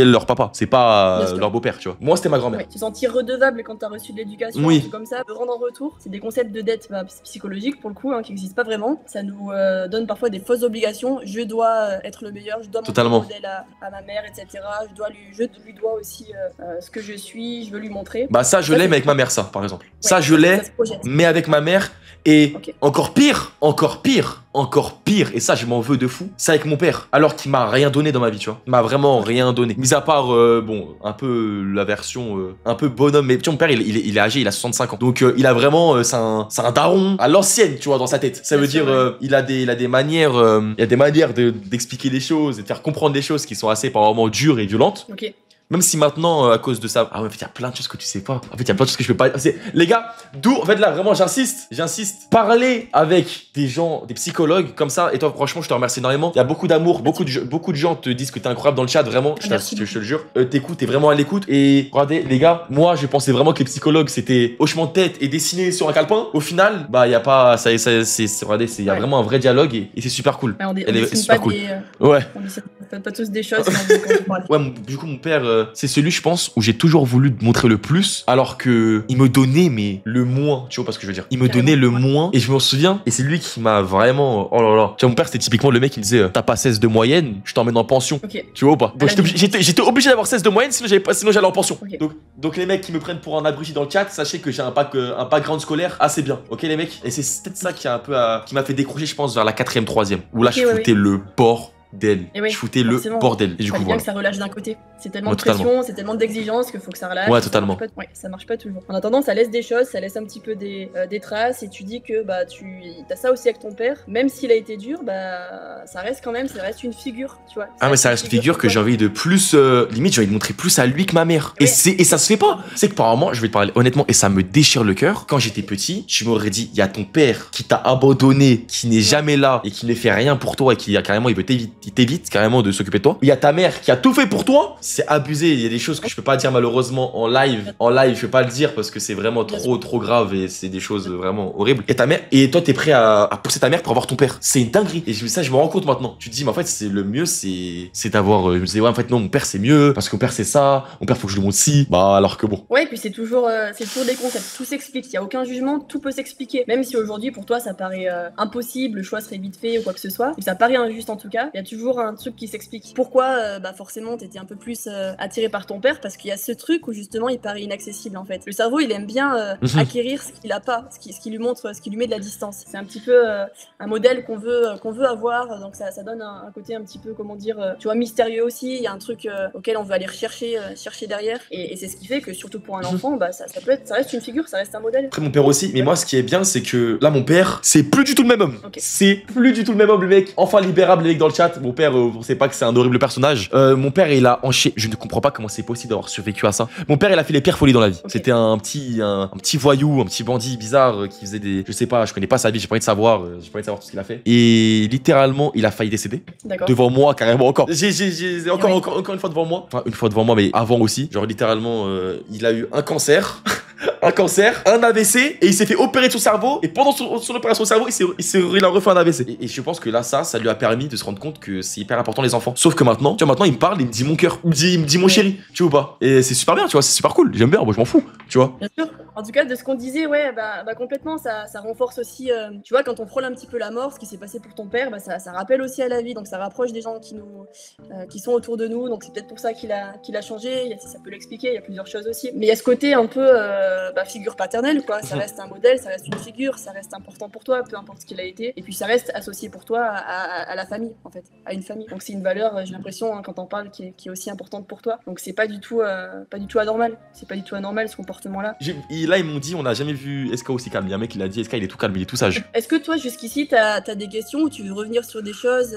leur papa, c'est pas leur beau-père, tu vois. Moi, c'était ma grand-mère. Ouais, tu te sentir redevable quand t'as reçu de l'éducation, un truc comme ça, de rendre en retour. C'est des concepts de dette psychologique pour le coup, qui n'existent pas vraiment. Ça nous donne parfois des fausses obligations. Je dois être le meilleur, je dois montrer le modèle à ma mère, etc. Je lui dois aussi ce que je suis, je veux lui montrer. Bah ça, je l'aime avec ma mère, ça, par exemple. Ouais, ça, je l'ai, mais avec ma mère. Et encore pire, et ça je m'en veux de fou, c'est avec mon père, alors qu'il m'a rien donné dans ma vie, tu vois. Il m'a vraiment rien donné. Mis à part, bon, un peu la version, un peu bonhomme, mais tu vois, mon père il est âgé, il a 65 ans. Donc il a vraiment, c'est un daron à l'ancienne, tu vois, dans sa tête. Ça veut dire, il a des manières, d'expliquer les choses et de faire comprendre les choses qui sont assez par moments dures et violentes. Ok. Même si maintenant, à cause de ça, en fait, il y a plein de choses que tu sais pas. En fait, il y a plein de choses que je peux pas. Les gars, en fait, là, vraiment, j'insiste. Parler avec des gens, des psychologues comme ça. Et toi, franchement, je te remercie énormément. Il y a beaucoup d'amour. Beaucoup de gens te disent que t'es incroyable dans le chat, vraiment. Je te le jure. T'écoutes, t'es vraiment à l'écoute. Et regardez, les gars, moi, je pensais vraiment que les psychologues, c'était hochement de tête et dessiné sur un calepin. Au final, bah, il y a pas. Regardez, il y a vraiment un vrai dialogue et c'est super cool. Elle est super cool. Ouais. On fait pas tous des choses ouais, du coup, mon père. C'est celui, je pense, où j'ai toujours voulu montrer le plus, alors que il me donnait, mais le moins, tu vois pas ce que je veux dire. Il me donnait le moins, et je m'en souviens, et c'est lui qui m'a vraiment, oh là là. Tu vois, mon père, c'était typiquement le mec qui me disait, t'as pas 16 de moyenne, je t'emmène en pension. Tu vois ou pas? Donc j'étais obligé d'avoir 16 de moyenne, sinon j'allais en pension. Donc les mecs qui me prennent pour un abruti dans le chat, sachez que j'ai un background scolaire assez bien. Ok les mecs? Et c'est peut-être ça qui m'a fait décrocher, je pense, vers la 4ème, 3ème, où là je foutais le bord d'elle. Je foutais le bordel. Et du coup, bien que ça relâche d'un côté. C'est tellement de pression, c'est tellement d'exigence qu'il faut que ça relâche. Ouais, totalement. Ça marche pas toujours. En attendant, ça laisse des choses, ça laisse un petit peu des traces et tu dis que bah t'as ça aussi avec ton père. Même s'il a été dur, bah ça reste une figure, tu vois. Ah mais ça reste une figure que j'ai envie de plus, limite j'ai envie de montrer plus à lui que ma mère. Et ça se fait pas. C'est que par moment, je vais te parler honnêtement, et ça me déchire le cœur. Quand j'étais petit, je m'aurais dit, il y a ton père qui t'a abandonné, qui n'est jamais là et qui ne fait rien pour toi et qui carrément il t'évite carrément de s'occuper de toi. Il y a ta mère qui a tout fait pour toi. C'est abusé. Il y a des choses que je peux pas dire malheureusement en live. En live, je peux pas le dire parce que c'est vraiment trop grave et c'est des choses vraiment horribles. Et ta mère, et toi t'es prêt à pousser ta mère pour avoir ton père. C'est une dinguerie. Et je me rends compte maintenant. Tu te dis, mais en fait, c'est le mieux, c'est d'avoir. Je me disais, ouais, en fait, non, mon père c'est mieux parce que mon père c'est ça. Mon père faut que je le montre si. Bah, alors que bon. Ouais, et puis c'est toujours des concepts. Tout s'explique. Il y a aucun jugement. Tout peut s'expliquer. Même si aujourd'hui pour toi ça paraît impossible, le choix serait vite fait ou quoi que ce soit. Et ça paraît injuste en tout cas. Il y a toujours un truc qui s'explique. Pourquoi bah forcément t'étais un peu plus attiré par ton père, parce qu'il y a ce truc où justement il paraît inaccessible en fait. Le cerveau il aime bien acquérir ce qu'il a pas, ce qui lui montre, ce qui lui met de la distance. C'est un petit peu un modèle qu'on veut avoir, donc ça donne un côté un petit peu, comment dire, tu vois, mystérieux aussi. Il y a un truc auquel on veut aller chercher derrière, et c'est ce qui fait que surtout pour un enfant, bah ça reste une figure, ça reste un modèle. Après mon père aussi, mais moi ce qui est bien c'est que là mon père c'est plus du tout le même homme. C'est plus du tout le même homme le mec. Enfin libérable les mecs dans le chat. Bref, mon père, on sait pas que c'est un horrible personnage. Mon père, il a enchaîné. Je ne comprends pas comment c'est possible d'avoir survécu à ça. Mon père, il a fait les pires folies dans la vie. Ok. C'était un petit voyou, un petit bandit bizarre qui faisait des. Je sais pas, je connais pas sa vie, j'ai pas envie de savoir. J'ai pas envie de savoir tout ce qu'il a fait. Et littéralement, il a failli décéder. D'accord. Devant moi, carrément encore. Ouais. Encore une fois devant moi. Enfin, une fois devant moi, mais avant aussi. Genre, littéralement, il a eu un cancer. Un cancer, un AVC, et il s'est fait opérer de son cerveau. Et pendant son opération de cerveau, il a refait un AVC. Et je pense que là, ça lui a permis de se rendre compte que c'est hyper important les enfants. Sauf que maintenant, tu vois, maintenant il me parle, il me dit mon cœur, il me dit mon chéri, tu vois ou pas. Et c'est super bien, tu vois, c'est super cool. J'aime bien, moi je m'en fous, tu vois. Bien sûr. En tout cas, de ce qu'on disait, ouais, bah complètement, ça renforce aussi, tu vois, quand on frôle un petit peu la mort, ce qui s'est passé pour ton père, bah ça rappelle aussi à la vie, donc ça rapproche des gens qui sont autour de nous, donc c'est peut-être pour ça qu'il a changé, ça peut l'expliquer, il y a plusieurs choses aussi. Mais il y a ce côté un peu figure paternelle, quoi, ça reste un modèle, ça reste une figure, ça reste important pour toi, peu importe ce qu'il a été, et puis ça reste associé pour toi à la famille, en fait, à une famille. Donc c'est une valeur, j'ai l'impression, hein, quand on parle, qui est aussi importante pour toi. Donc c'est pas du tout anormal, c'est pas du tout anormal ce comportement-là. Là, ils m'ont dit, on n'a jamais vu SK aussi calme. Il y a un mec qui l'a dit, SK, il est tout calme, il est tout sage. Est-ce que toi, jusqu'ici, t'as des questions ou tu veux revenir sur des choses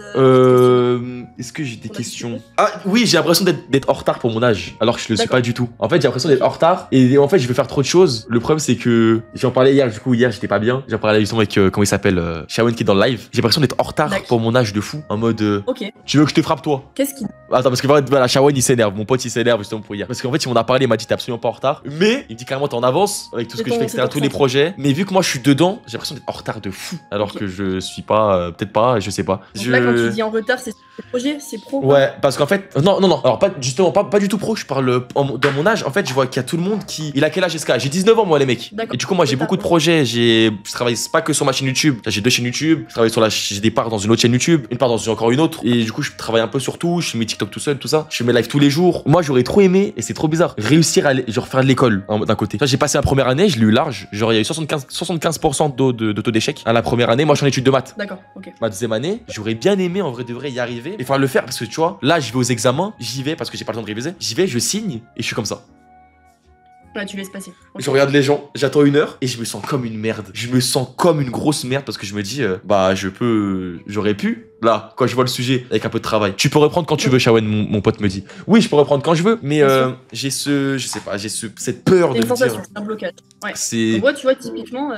Est-ce que j'ai des questions? Ah oui, j'ai l'impression d'être en retard pour mon âge, alors que je le suis pas du tout. En fait, j'ai l'impression d'être en retard et en fait, je veux faire trop de choses. Le problème, c'est que j'en parlais hier, du coup, hier, j'étais pas bien. J'en parlais justement avec, comment il s'appelle, Shawen qui est dans le live. J'ai l'impression d'être en retard pour mon âge de fou, en mode, Ok. tu veux que je te frappe toi? Qu'est-ce qui... Attends, parce que voilà, Shawen il s'énerve, mon pote il s'énerve justement pour hier. Parce qu'en fait, il m'en a parlé, il m'a dit t'es absolument pas en retard. Mais il me dit carrément t'es en avance avec tout ce que je fais, etc. Tous les projets. Mais vu que moi je suis dedans, j'ai l'impression d'être en retard de fou. Alors que je suis pas, peut-être pas, je sais pas. Donc là, quand tu dis en retard, c'est projet, c'est pro. Ouais, parce qu'en fait, non. Alors pas justement, pas du tout pro. Je parle dans mon âge. En fait, je vois qu'il y a tout le monde qui. Il a quel âge SK? J'ai 19 ans moi les mecs. Et du coup moi j'ai beaucoup de projets. Je travaille pas que sur ma chaîne YouTube. J'ai 2 chaînes YouTube. Je travaille j'ai des parts dans une autre chaîne YouTube, une part dans encore une autre. Et du coup je travaille un peu sur tout. Je fais mes TikTok tout seul, tout ça. Je fais mes lives tous les jours. Moi j'aurais trop aimé et c'est trop bizarre réussir à genre faire de l'école d'un côté. J'ai passé la première année, je l'ai eu large. Genre il y a eu 75% de taux d'échec à la première année. Moi je suis en études de maths. D'accord, ok. Ma deuxième année, j'aurais bien aimé en vrai de vrai y arriver et le faire parce que tu vois, là je vais aux examens, j'y vais parce que j'ai pas le temps de réviser. J'y vais, je signe et je suis comme ça. Ouais, tu laisses passer. Okay. Je regarde les gens, j'attends 1 heure et je me sens comme une merde. Je me sens comme une grosse merde parce que je me dis, j'aurais pu. Là, quand je vois le sujet avec un peu de travail. Tu peux reprendre quand tu veux, Shawen, mon pote me dit. Oui, je peux reprendre quand je veux, mais j'ai cette peur de me dire. C'est un blocage. Ouais. C'est. Moi, tu vois, typiquement.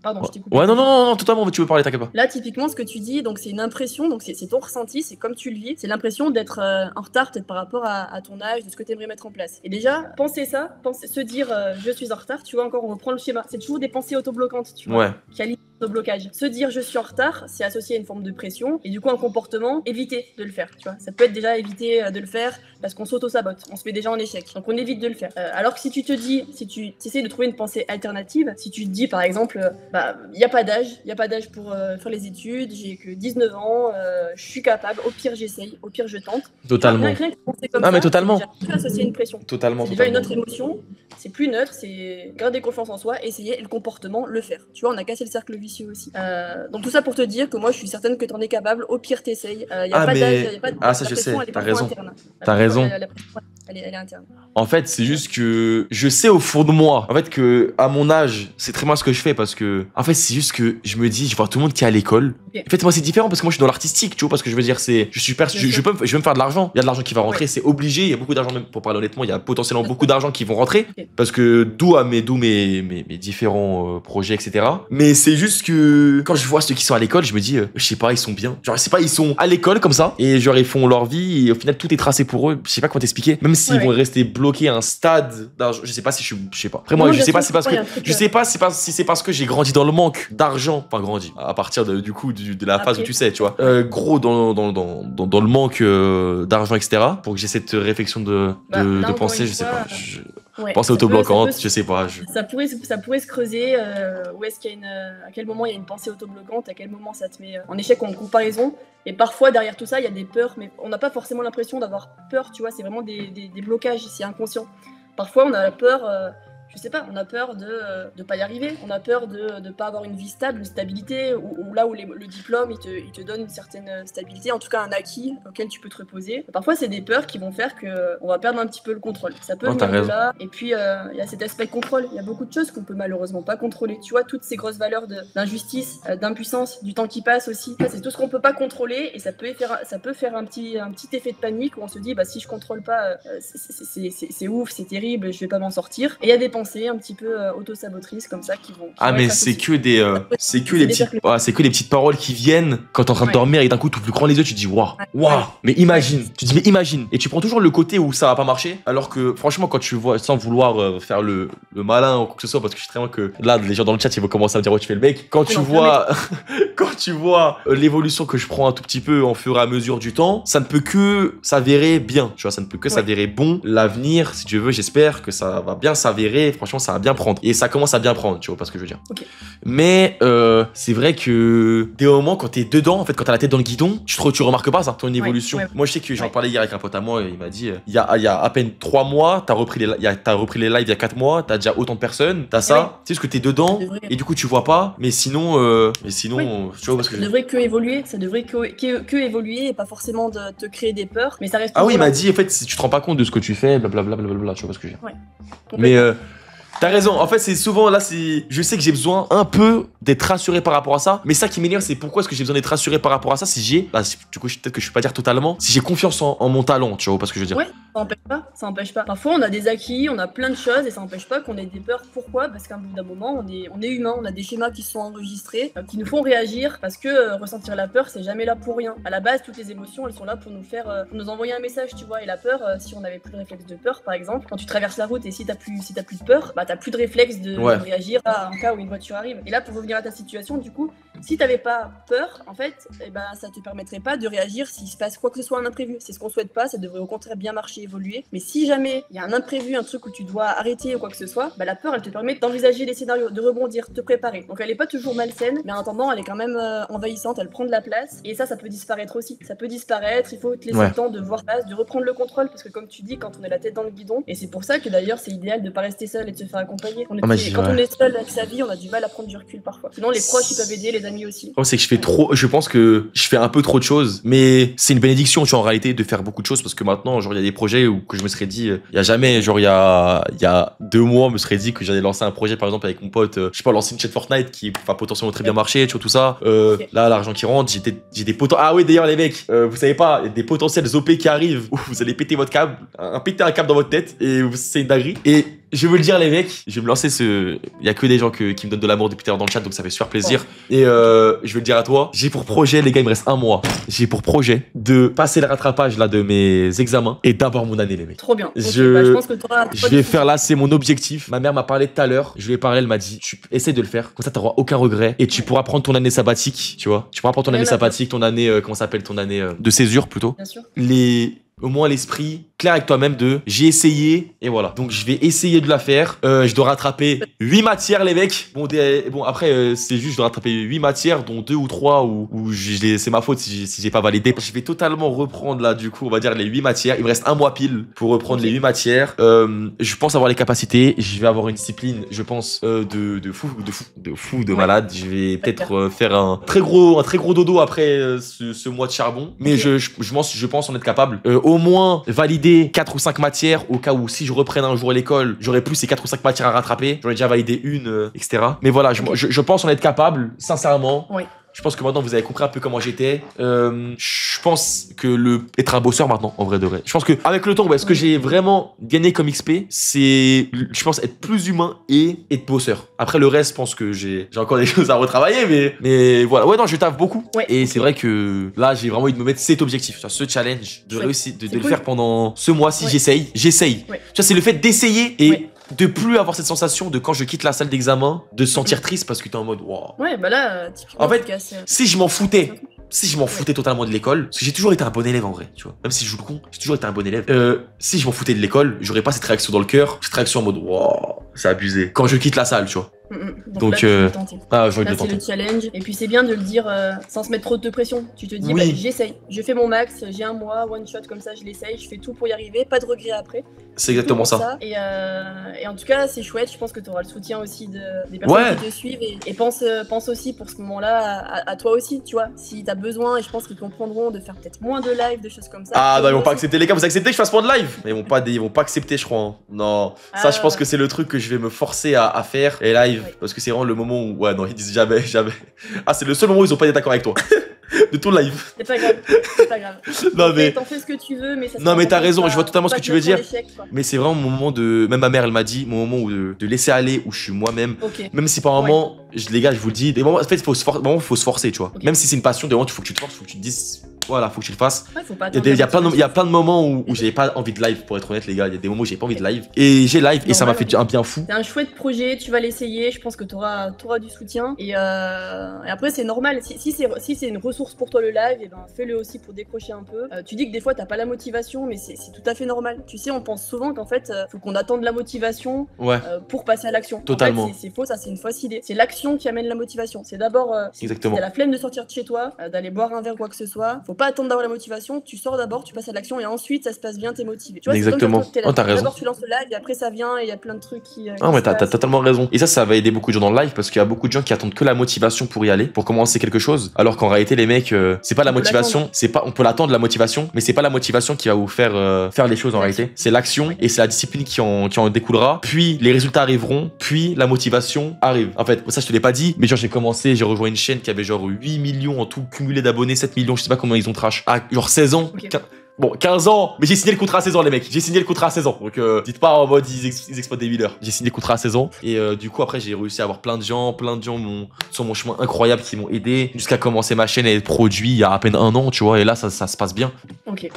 Pardon, je t'ai coupé. Ouais, non, totalement, tu veux parler, t'inquiète pas. Là, typiquement, ce que tu dis, donc c'est une impression, donc c'est ton ressenti, c'est comme tu le vis, c'est l'impression d'être en retard peut-être par rapport à ton âge, de ce que tu aimerais mettre en place. Et déjà, penser ça, se dire je suis en retard, tu vois, encore, on reprend le schéma. C'est toujours des pensées autobloquantes, tu vois. Ouais. Qui alimentent le blocage. Se dire je suis en retard, c'est associé à une forme de pression, et du coup, un comportement, éviter de le faire, tu vois. Ça peut être déjà éviter de le faire parce qu'on s'auto-sabote, on se met déjà en échec, donc on évite de le faire. Alors que si tu te dis, si tu essaies de trouver une pensée alternative, si tu te dis par exemple, il n'y a pas d'âge pour faire les études, j'ai que 19 ans, je suis capable, au pire j'essaye, au pire je tente. Totalement. Rien que penser comme ah, ça, mais totalement. C'est déjà associé à une pression. Totalement. C'est déjà une autre émotion, c'est plus neutre, c'est garder confiance en soi, essayer, et le comportement, le faire. Tu vois, on a cassé le cercle vicieux aussi. Donc tout ça pour te dire que moi je suis certaine que tu en es capable, au pire t'essayes, il n'y a pas d'âge, il n'y a pas de... Ah ça je sais, t'as raison. T'as raison. Elle est interne. En fait, c'est juste que je sais au fond de moi, en fait, que à mon âge, c'est très mal ce que je fais parce que, en fait, c'est juste que je me dis, je vois tout le monde qui est à l'école. Okay. En fait, moi, c'est différent parce que moi, je suis dans l'artistique, tu vois, parce que je veux dire, je vais me faire de l'argent. Il y a de l'argent qui va rentrer, c'est obligé. Il y a beaucoup d'argent, même pour parler honnêtement, il y a potentiellement beaucoup d'argent qui vont rentrer parce que d'où mes différents projets, etc. Mais c'est juste que quand je vois ceux qui sont à l'école, je me dis, je sais pas, ils sont bien. Genre, je sais pas, ils sont à l'école comme ça et genre ils font leur vie et au final tout est tracé pour eux. Je sais pas comment t'expliquer. Même s'ils vont rester bloqués à un stade d'argent, je sais pas si je sais pas. Après moi, je sais pas, c'est parce que si c'est parce que j'ai grandi dans le manque d'argent, enfin grandi à partir de la phase où tu sais, tu vois, gros dans le manque d'argent, etc. Pour que j'ai cette réflexion de penser, je sais pas. Pensée autobloquante, je sais pas. Ça pourrait se creuser. Où est-ce qu'il y a à quel moment il y a une pensée autobloquante, à quel moment ça te met en échec en comparaison. Et parfois derrière tout ça, il y a des peurs, mais on n'a pas forcément l'impression d'avoir peur, tu vois. C'est vraiment des blocages, c'est inconscient. Parfois, on a la peur je sais pas, on a peur de pas y arriver, on a peur de pas avoir une vie stable, une stabilité, ou là où le diplôme il te donne une certaine stabilité, en tout cas un acquis auquel tu peux te reposer. Parfois c'est des peurs qui vont faire que on va perdre un petit peu le contrôle. Ça peut venir de là. Et puis il y a cet aspect contrôle. Il y a beaucoup de choses qu'on peut malheureusement pas contrôler. Tu vois, toutes ces grosses valeurs d'injustice, d'impuissance, du temps qui passe aussi. C'est tout ce qu'on peut pas contrôler et ça peut faire un petit effet de panique où on se dit bah si je contrôle pas, c'est ouf, c'est terrible, je vais pas m'en sortir. Et il y a des pensées un petit peu auto-sabotrices comme ça qui vont. Mais c'est que des petites paroles qui viennent quand t'es en train de dormir et d'un coup tu ouvres grand les yeux, tu te dis waouh, mais imagine, tu te dis mais imagine. Et tu prends toujours le côté où ça va pas marcher, alors que franchement quand tu vois, sans vouloir faire le malin ou quoi que ce soit, parce que je sais très bien que là les gens dans le chat ils vont commencer à me dire ouais tu fais le mec, quand tu vois l'évolution que je prends un tout petit peu en fur et à mesure du temps, ça ne peut que s'avérer bien, tu vois, ça ne peut que s'avérer bon. L'avenir, si tu veux, j'espère que ça va bien s'avérer, franchement ça va bien prendre et ça commence à bien prendre, tu vois pas ce que je veux dire. Mais c'est vrai que des moments quand t'es dedans, en fait quand t'as la tête dans le guidon, tu remarques pas ça, ton évolution. Moi je sais que j'en parlais hier avec un pote à moi, il m'a dit il y a à peine 3 mois, t'as repris les lives il y a 4 mois, t'as déjà autant de personnes, t'as ça, tu sais ce que t'es dedans et du coup tu vois pas, mais sinon tu vois parce que ça devrait que évoluer, ça devrait que évoluer et pas forcément de te créer des peurs, mais ça reste. Ah oui, il m'a dit en fait si tu te rends pas compte de ce que tu fais, blablabla, tu vois parce que je veux dire. Mais t'as raison, en fait c'est souvent là, je sais que j'ai besoin un peu d'être rassuré par rapport à ça, mais ça qui m'énerve c'est pourquoi est-ce que j'ai besoin d'être rassuré par rapport à ça si j'ai, du coup peut-être que je peux pas dire totalement, si j'ai confiance en mon talent, tu vois parce que je veux dire. Ouais, ça empêche pas. Parfois on a des acquis, on a plein de choses et ça empêche pas qu'on ait des peurs. Pourquoi? Parce qu'à un bout d'un moment on est humain, on a des schémas qui sont enregistrés, qui nous font réagir parce que ressentir la peur c'est jamais là pour rien. À la base toutes les émotions elles sont là pour nous faire, pour nous envoyer un message, tu vois, et la peur, si on avait plus de réflexe de peur par exemple, quand tu traverses la route et si t'as plus de peur, bah t'as plus de réflexe de réagir à un cas où une voiture arrive. Et là pour revenir à ta situation, du coup, si t'avais pas peur, en fait, ça te permettrait pas de réagir s'il se passe quoi que ce soit un imprévu. C'est ce qu'on souhaite pas, ça devrait au contraire bien marcher, évoluer. Mais si jamais il y a un imprévu, un truc où tu dois arrêter ou quoi que ce soit, la peur elle te permet d'envisager les scénarios, de rebondir, te préparer. Donc elle est pas toujours malsaine, mais en attendant elle est quand même envahissante, elle prend de la place. Et ça peut disparaître aussi. Ça peut disparaître, il faut te laisser le temps de voir place, de reprendre le contrôle, parce que comme tu dis, quand on est la tête dans le guidon, et c'est pour ça que d'ailleurs c'est idéal de pas rester seul et de se faire accompagner. Quand on est seul avec sa vie, on a du mal à prendre du recul parfois. Sinon les proches ils peuvent aider, les amis aussi. C'est que je pense que je fais un peu trop de choses, mais c'est une bénédiction, tu vois, en réalité, de faire beaucoup de choses parce que maintenant, genre, il y a des projets où que je me serais dit, il y a jamais, genre, il y a 2 mois, je me serais dit que j'allais lancer un projet, par exemple, avec mon pote, je sais pas, lancer une chaîne Fortnite qui va potentiellement très bien marcher, tu vois, tout ça. Là, l'argent qui rentre, j'ai des potentiels. Ah oui, d'ailleurs, les mecs, vous savez pas, il y a des potentiels OP qui arrivent où vous allez péter votre câble, péter un câble dans votre tête et c'est une dinguerie. Et je veux le dire, les mecs, je vais me lancer il y a que des gens qui me donnent de l'amour depuis tout à l'heure dans le chat, donc ça fait super plaisir. Et je veux le dire à toi, j'ai pour projet, les gars, il me reste 1 mois. J'ai pour projet de passer le rattrapage là de mes examens et d'avoir mon année, les mecs. Trop bien. Je pense que je vais faire là, c'est mon objectif. Ma mère m'a parlé tout à l'heure. Je lui ai parlé, elle m'a dit, essaie de le faire. Comme ça, t'auras aucun regret et tu pourras prendre ton année sabbatique, tu vois. Tu pourras prendre ton année sabbatique, ton année, comment ça s'appelle, ton année de césure plutôt. Bien sûr. Au moins l'esprit clair avec toi-même j'ai essayé et voilà. Donc je vais essayer de la faire. Je dois rattraper 8 matières, les mecs. Bon après c'est juste je dois rattraper 8 matières dont 2 ou 3 où c'est ma faute si j'ai pas validé. Je vais totalement reprendre là du coup on va dire les 8 matières. Il me reste 1 mois pile pour reprendre les 8 matières. Je pense avoir les capacités. Je vais avoir une discipline je pense de fou, de malade. Je vais peut-être faire un très gros dodo après ce mois de charbon. Mais je pense en être capable. Au moins valider 4 ou 5 matières au cas où si je reprenne un jour l'école, j'aurais plus ces 4 ou 5 matières à rattraper. J'aurais déjà validé une, etc. Mais voilà, je pense en être capable, sincèrement. Oui. Je pense que maintenant vous avez compris un peu comment j'étais. Je pense que être un bosseur maintenant, en vrai de vrai. Je pense que avec le temps, ce que j'ai vraiment gagné comme XP, c'est, je pense, être plus humain et être bosseur. Après le reste, je pense que j'ai encore des choses à retravailler, mais voilà. Ouais, non, je taffe beaucoup. Ouais. Et c'est vrai que là, j'ai vraiment envie de me mettre cet objectif, ce challenge, de réussir, de le faire pendant ce mois-ci. J'essaye. Ouais. Tu vois, c'est le fait d'essayer et de plus avoir cette sensation de quand je quitte la salle d'examen, de se sentir triste parce que t'es en mode wow. Ouais, là, typiquement. En fait, si je m'en foutais totalement de l'école, parce que j'ai toujours été un bon élève en vrai, tu vois. Même si je joue le con, j'ai toujours été un bon élève. Si je m'en foutais de l'école, j'aurais pas cette réaction dans le cœur, cette réaction en mode wow, c'est abusé. Quand je quitte la salle, tu vois. Donc là, je vais tenter. C'est le challenge. Et puis c'est bien de le dire sans se mettre trop de pression. Tu te dis, j'essaye, je fais mon max, j'ai 1 mois, one shot comme ça, je l'essaye, je fais tout pour y arriver, pas de regret après. C'est exactement ça. Et en tout cas, c'est chouette. Je pense que tu auras le soutien aussi des personnes qui te suivent. Et pense aussi pour ce moment-là à toi aussi, tu vois. Si tu as besoin, et je pense qu'ils comprendront de faire peut-être moins de live, de choses comme ça. Ah non, ils vont pas accepter. Les gars, vous acceptez que je fasse moins de live? Mais ils vont pas accepter, je crois. Hein. Non, ça, je pense que c'est le truc que je vais me forcer à faire. Et live, parce que c'est vraiment le moment où... Ouais, non, ils disent jamais. Ah, c'est le seul moment où ils ont pas été d'accord avec toi. De tout live. C'est pas grave, c'est pas grave. Non mais t'en fais ce que tu veux, mais ça. Non mais t'as raison, je vois totalement ce que tu veux dire. Échec, mais c'est vraiment mon moment de, même ma mère elle m'a dit, mon moment où de laisser aller, où je suis moi-même. Même si par moment, les gars, je vous le dis, des moments, en fait, faut se forcer, tu vois. Même si c'est une passion, des moments, il faut que tu te forces, faut que tu te dises. Voilà, faut que tu le fasses. Il y a plein de moments où j'avais pas envie de live, pour être honnête, les gars. Il y a des moments où j'ai pas envie de live. Et j'ai live et ça m'a fait un bien fou. C'est un chouette projet, tu vas l'essayer. Je pense que t'auras du soutien. Et après, c'est normal. Si c'est une ressource pour toi le live, et ben fais-le aussi pour décrocher un peu. Tu dis que des fois t'as pas la motivation, mais c'est tout à fait normal. Tu sais, on pense souvent qu'en fait, faut qu'on attende la motivation pour passer à l'action. Totalement. En fait, c'est faux, ça c'est une fausse idée. C'est l'action qui amène la motivation. C'est d'abord si t'as la flemme de sortir de chez toi, d'aller boire un verre, quoi que ce soit. Faut pas attendre d'avoir la motivation, tu sors d'abord, tu passes à l'action et ensuite ça se passe bien, t'es motivé. Tu vois, exactement. T'as raison. D'abord tu lances le live et après ça vient et il y a plein de trucs qui. Ah mais t'as totalement raison. Et ça va aider beaucoup de gens dans le live parce qu'il y a beaucoup de gens qui attendent que la motivation pour y aller, pour commencer quelque chose. Alors qu'en réalité les mecs, c'est pas la motivation, on peut l'attendre la motivation, mais c'est pas la motivation qui va vous faire faire les choses en réalité. C'est l'action et c'est la discipline qui en découlera. Puis les résultats arriveront, puis la motivation arrive. En fait, ça je te l'ai pas dit, mais genre j'ai rejoint une chaîne qui avait genre 8 millions en tout cumulé d'abonnés, 7 millions, je sais pas comment ils ont trash. À genre 16 ans. Bon, 15 ans, mais j'ai signé le contrat à 16 ans, les mecs. J'ai signé le contrat à 16 ans. Donc, dites pas en mode ils exploitent des mineurs. J'ai signé le contrat à 16 ans. Et du coup, après, j'ai réussi à avoir plein de gens sur mon chemin incroyable qui m'ont aidé jusqu'à commencer ma chaîne et être produit il y a à peine 1 an, tu vois. Et là, ça se passe bien.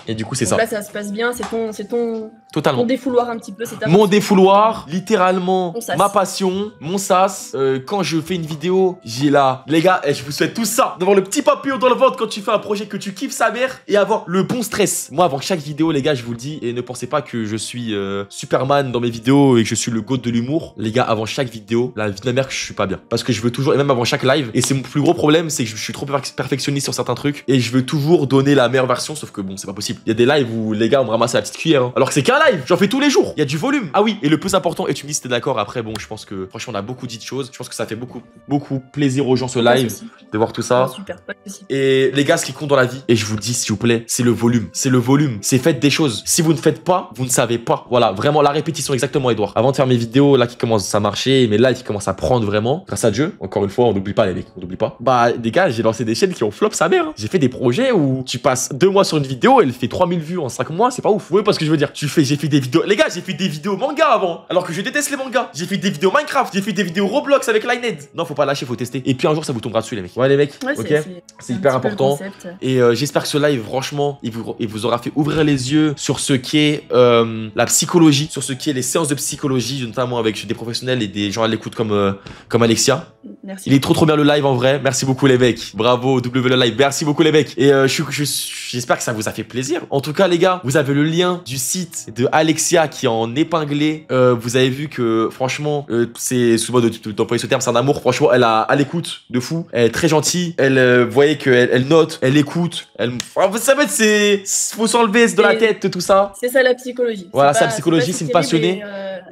Et du coup, c'est ça. Là, ça se passe bien. C'est ton totalement. Ton défouloir un petit peu. Mon défouloir, littéralement, ma passion, mon sas. Quand je fais une vidéo, j'ai là. Les gars, je vous souhaite tout ça. D'avoir le petit papillon dans le ventre quand tu fais un projet que tu kiffes sa mère et avoir le bon stress. Moi, avant chaque vidéo, les gars, je vous le dis, et ne pensez pas que je suis Superman dans mes vidéos et que je suis le goat de l'humour. Les gars, avant chaque vidéo, la vie de ma mère, je suis pas bien. Parce que je veux toujours, et même avant chaque live, et c'est mon plus gros problème, c'est que je suis trop perfectionniste sur certains trucs, et je veux toujours donner la meilleure version, sauf que bon, c'est pas possible. Il y a des lives où les gars, on me ramasse à la petite cuillère, hein. Alors que c'est qu'un live, j'en fais tous les jours. Il y a du volume. Ah oui, et le plus important, et tu me dis si t'es d'accord après, bon, je pense que franchement, on a beaucoup dit de choses. Je pense que ça fait beaucoup plaisir aux gens ce live, de voir tout ça. Super, pas de soucis. Et les gars, ce qui compte dans la vie, et je vous le dis s'il vous plaît, c'est le volume. C'est le volume. C'est faites des choses. Si vous ne faites pas, vous ne savez pas. Voilà, vraiment la répétition, exactement, Edouard. Avant de faire mes vidéos là qui commencent à marcher, mes lives qui commencent à prendre vraiment, grâce à Dieu, encore une fois, on n'oublie pas les mecs, on n'oublie pas. Bah, les gars, j'ai lancé des chaînes qui ont flop sa mère. Hein. J'ai fait des projets où tu passes 2 mois sur une vidéo, elle fait 3000 vues en 5 mois, c'est pas ouf. Oui, parce que je veux dire, j'ai fait des vidéos. Les gars, j'ai fait des vidéos manga avant, alors que je déteste les mangas. J'ai fait des vidéos Minecraft, j'ai fait des vidéos Roblox avec Linehead. Non, faut pas lâcher, faut tester. Et puis un jour, ça vous tombera dessus, les mecs. Ouais, les mecs, ok. C'est hyper important. Et j'espère que ce live, franchement, il vous aura fait ouvrir les yeux sur ce qu'est la psychologie, sur ce qu'est les séances de psychologie, notamment avec des professionnels et des gens à l'écoute comme Alexia. Merci. Il est trop bien le live en vrai. Merci beaucoup les mecs. Bravo W le live. Merci beaucoup les mecs. Et j'espère que ça vous a fait plaisir. En tout cas les gars, vous avez le lien du site de Alexia qui est en épinglé. Vous avez vu que franchement, c'est souvent d'employer ce terme, c'est un amour. Franchement, elle a à l'écoute de fou. Elle est très gentille. Vous voyez qu'elle note, elle écoute. Vous savez, faut s'enlever de la tête tout ça. C'est ça la psychologie. Voilà, ça la psychologie, c'est une passionnée.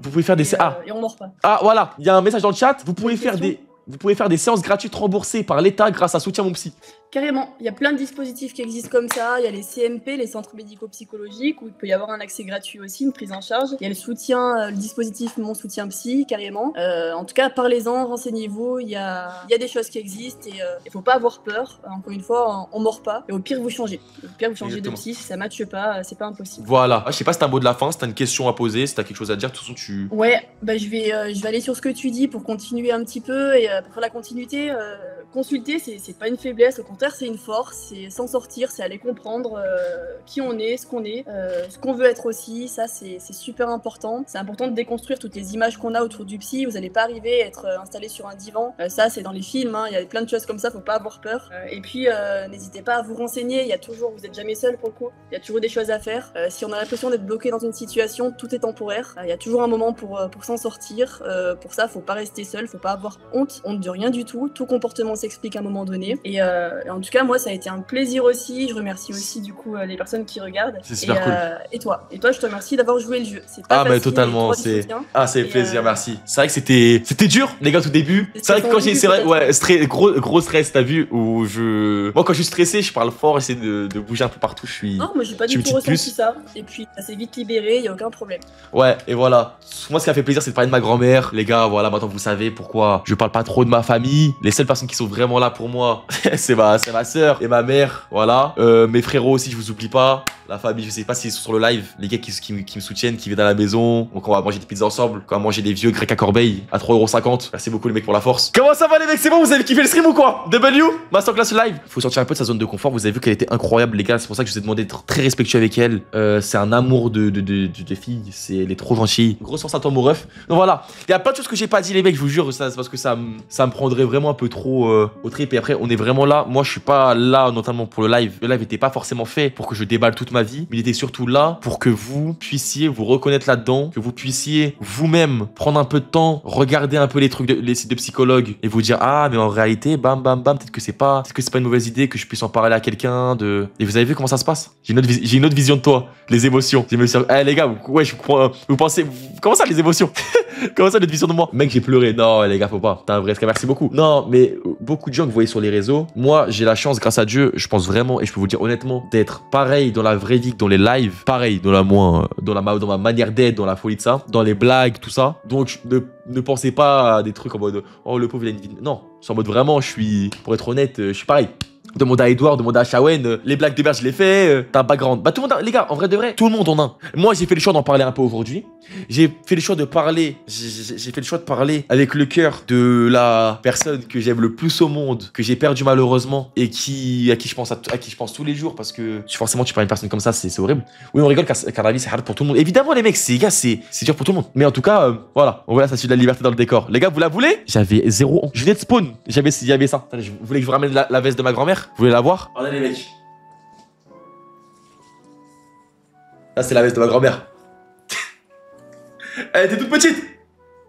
Vous pouvez faire des et on mord pas. Ah voilà, il y a un message dans le chat. Vous pouvez faire des séances gratuites remboursées par l'État grâce à Soutien Mon Psy. Carrément, il y a plein de dispositifs qui existent comme ça. Il y a les CMP, les centres médico-psychologiques, où il peut y avoir un accès gratuit aussi, une prise en charge. Il y a le soutien, le dispositif Mon Soutien Psy, carrément. En tout cas, parlez-en, renseignez-vous. Il y a des choses qui existent et il faut pas avoir peur. Encore une fois, on mord pas. Et au pire, vous changez. Au pire, vous changez de psy. Si ça matche pas, c'est pas impossible. Voilà. Je sais pas si t'as un mot de la fin, si t'as une question à poser, si t'as quelque chose à dire. De toute façon, tu. Ouais, bah je vais aller sur ce que tu dis pour continuer un petit peu et pour faire la continuité. Consulter, c'est pas une faiblesse, au contraire, c'est une force, c'est s'en sortir, c'est aller comprendre qui on est, ce qu'on veut être aussi, ça c'est super important. C'est important de déconstruire toutes les images qu'on a autour du psy, vous n'allez pas arriver à être installé sur un divan, ça c'est dans les films, hein. Il y a plein de choses comme ça, faut pas avoir peur. Et puis n'hésitez pas à vous renseigner, vous êtes jamais seul pour le coup, il y a toujours des choses à faire. Si on a l'impression d'être bloqué dans une situation, tout est temporaire, il y a toujours un moment pour s'en sortir, pour ça faut pas rester seul, faut pas avoir honte de rien du tout comportement s'explique à un moment donné. Et et en tout cas, moi, ça a été un plaisir aussi. Je remercie aussi, du coup, les personnes qui regardent. C'est super cool. Et toi, je te remercie d'avoir joué le jeu. C'est pas Ah, mais facile, totalement. C'est plaisir, merci. C'est vrai que c'était dur, les gars, tout début. C'est vrai que quand c'est vrai, ouais, gros stress, t'as vu, où moi, quand je suis stressé, je parle fort, j'essaie de bouger un peu partout. Non, moi, j'ai pas du tout ressenti ça. Et puis, ça s'est vite libéré, y a aucun problème. Ouais, et voilà. Moi, ce qui a fait plaisir, c'est de parler de ma grand-mère. Les gars, voilà, maintenant vous savez pourquoi je parle pas trop de ma famille. Les seules personnes qui sont vraiment là pour moi, c'est ma soeur et ma mère. Voilà. Mes frérots aussi, je vous oublie pas. La famille, je sais pas s'ils sont sur le live. Les gars qui me soutiennent, qui viennent à la maison. Donc, on va manger des pizzas ensemble. On va manger des vieux grecs à Corbeil à 3,50 €. Merci beaucoup, les mecs, pour la force. Comment ça va, les mecs? C'est bon, vous avez kiffé le stream ou quoi? W, Masterclass live. Faut sortir un peu de sa zone de confort. Vous avez vu qu'elle était incroyable, les gars. C'est pour ça que je vous ai demandé d'être très respectueux avec elle. C'est un amour de fille. Elle est trop gentille. Grosse force à toi, mon ref. Donc voilà. Il y a plein de choses que j'ai pas dit, les mecs. Je vous jure, c'est parce que ça me prendrait vraiment un peu trop au trip. Et après, on est vraiment là. Moi, je suis pas là, notamment pour le live. Le live était pas forcément fait pour que je déballe toute ma vie. Mais il était surtout là pour que vous puissiez vous reconnaître là-dedans. Que vous puissiez vous-même prendre un peu de temps, regarder un peu les sites de psychologues et vous dire, ah, mais en réalité, bam, bam, bam, peut-être que c'est pas une mauvaise idée que je puisse en parler à quelqu'un Et vous avez vu comment ça se passe? J'ai une autre vision de toi. Les émotions. Eh, les gars, vous pensez, comment ça, les émotions? Comment ça, notre vision de moi? Mec, j'ai pleuré. Non, les gars, faut pas. T'es un vrai scam. Merci beaucoup. Non, mais beaucoup de gens que vous voyez sur les réseaux, moi, j'ai la chance, grâce à Dieu, je pense vraiment, et je peux vous le dire honnêtement, d'être pareil dans la vraie vie que dans les lives, pareil dans ma manière d'être, dans la folie de ça, dans les blagues, tout ça. Donc, ne pensez pas à des trucs en mode, oh, le pauvre, il a une vie. Non, c'est en mode vraiment, pour être honnête, je suis pareil. Demandez à Edouard, demandez à Shawen, les blagues de merde, je les fais, t'as un background. Bah, tout le monde, les gars, en vrai de vrai, tout le monde en a un. Moi, j'ai fait le choix d'en parler un peu aujourd'hui. J'ai fait le choix de parler avec le cœur de la personne que j'aime le plus au monde, que j'ai perdu malheureusement, et à qui je pense tous les jours, parce que forcément, tu parles à une personne comme ça, c'est horrible. Oui, on rigole, car la vie, c'est hard pour tout le monde. Évidemment, les mecs, c'est dur pour tout le monde. Mais en tout cas, voilà, on voit ça, c'est de la liberté dans le décor. Les gars, vous la voulez? J'avais 0 ans. Je venais de spawn. Il y avait ça. Attendez, vous voulez que je vous ramène la veste de ma grand-mère? Vous voulez la voir? Regardez, les mecs. Là, c'est la veste de ma grand-mère. Elle était toute petite.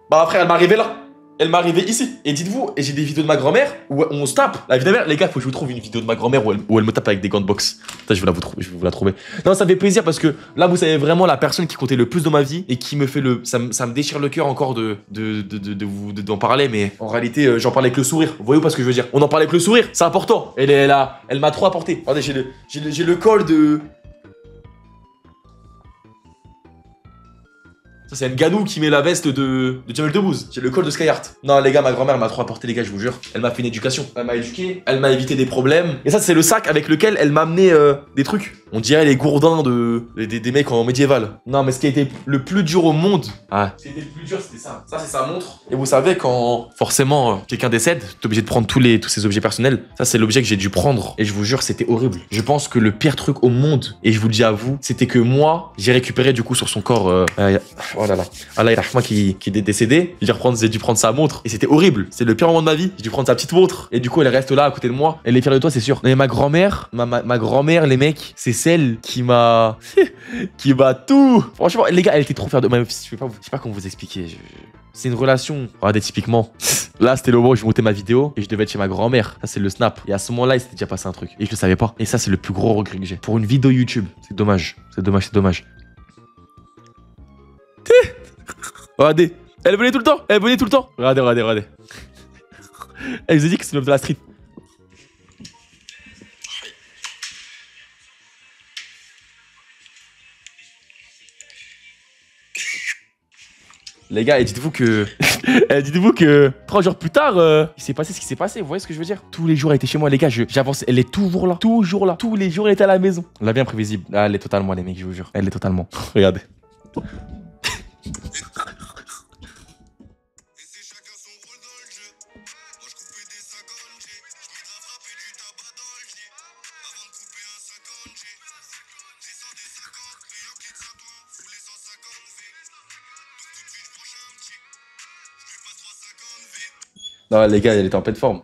Bah après, elle m'est arrivée là. Elle m'est arrivée ici. Et dites-vous, et j'ai des vidéos de ma grand-mère où on se tape. La vie de ma mère, les gars, faut que je vous trouve une vidéo de ma grand-mère où elle me tape avec des gants de boxe. Putain, je vais vous la trouver. Non, ça me fait plaisir parce que là, vous savez vraiment la personne qui comptait le plus dans ma vie et qui me fait ça me déchire le cœur encore d'en parler. Mais en réalité, j'en parle avec le sourire. Vous voyez pas ce que je veux dire? On en parle avec le sourire. C'est important. Elle m'a trop apporté. Regardez, j'ai le col de... Ça, c'est Nganou qui met la veste de Jamel Debbouze. J'ai le col de Skyheart. Non, les gars, ma grand-mère m'a trop apporté, les gars, je vous jure. Elle m'a fait une éducation. Elle m'a éduqué. Elle m'a évité des problèmes. Et ça, c'est le sac avec lequel elle m'a amené des trucs. On dirait les gourdins des mecs en médiéval. Non, mais ce qui a été le plus dur au monde. Ah, ce qui a été le plus dur, c'était ça. Ça, c'est sa montre. Et vous savez, quand forcément quelqu'un décède, t'es obligé de prendre tous ces objets personnels. Ça, c'est l'objet que j'ai dû prendre. Et je vous jure, c'était horrible. Je pense que le pire truc au monde, et je vous le dis à vous, c'était que moi, j'ai récupéré du coup sur son corps. Oh là là. Allah Irahma qui est décédé. J'ai dû prendre sa montre. Et c'était horrible. C'est le pire moment de ma vie. J'ai dû prendre sa petite montre. Et du coup, elle reste là à côté de moi. Elle est fière de toi, c'est sûr. Mais ma grand-mère, ma grand-mère, les mecs, c'est celle qui m'a. qui m'a tout. Franchement, les gars, elle était trop fière de moi. Je sais pas comment vous expliquer. C'est une relation. Regardez, typiquement. Là, c'était le moment où je montais ma vidéo et je devais être chez ma grand-mère. Ça, c'est le snap. Et à ce moment-là, il s'était déjà passé un truc. Et je le savais pas. Et ça, c'est le plus gros regret que j'ai. Pour une vidéo YouTube. C'est dommage. C'est dommage. Regardez, elle venait tout le temps. Regardez. Elle vous a dit que c'est l'homme de la street. Les gars, dites-vous que 3 jours plus tard, il s'est passé ce qui s'est passé. Vous voyez ce que je veux dire? Tous les jours, elle était chez moi, les gars. J'avance. Elle est toujours là. Tous les jours, elle était à la maison. La vie imprévisible. Ah, elle est totalement, les mecs, je vous jure. Elle est totalement. Regardez. Non, les gars, elle était en pleine forme.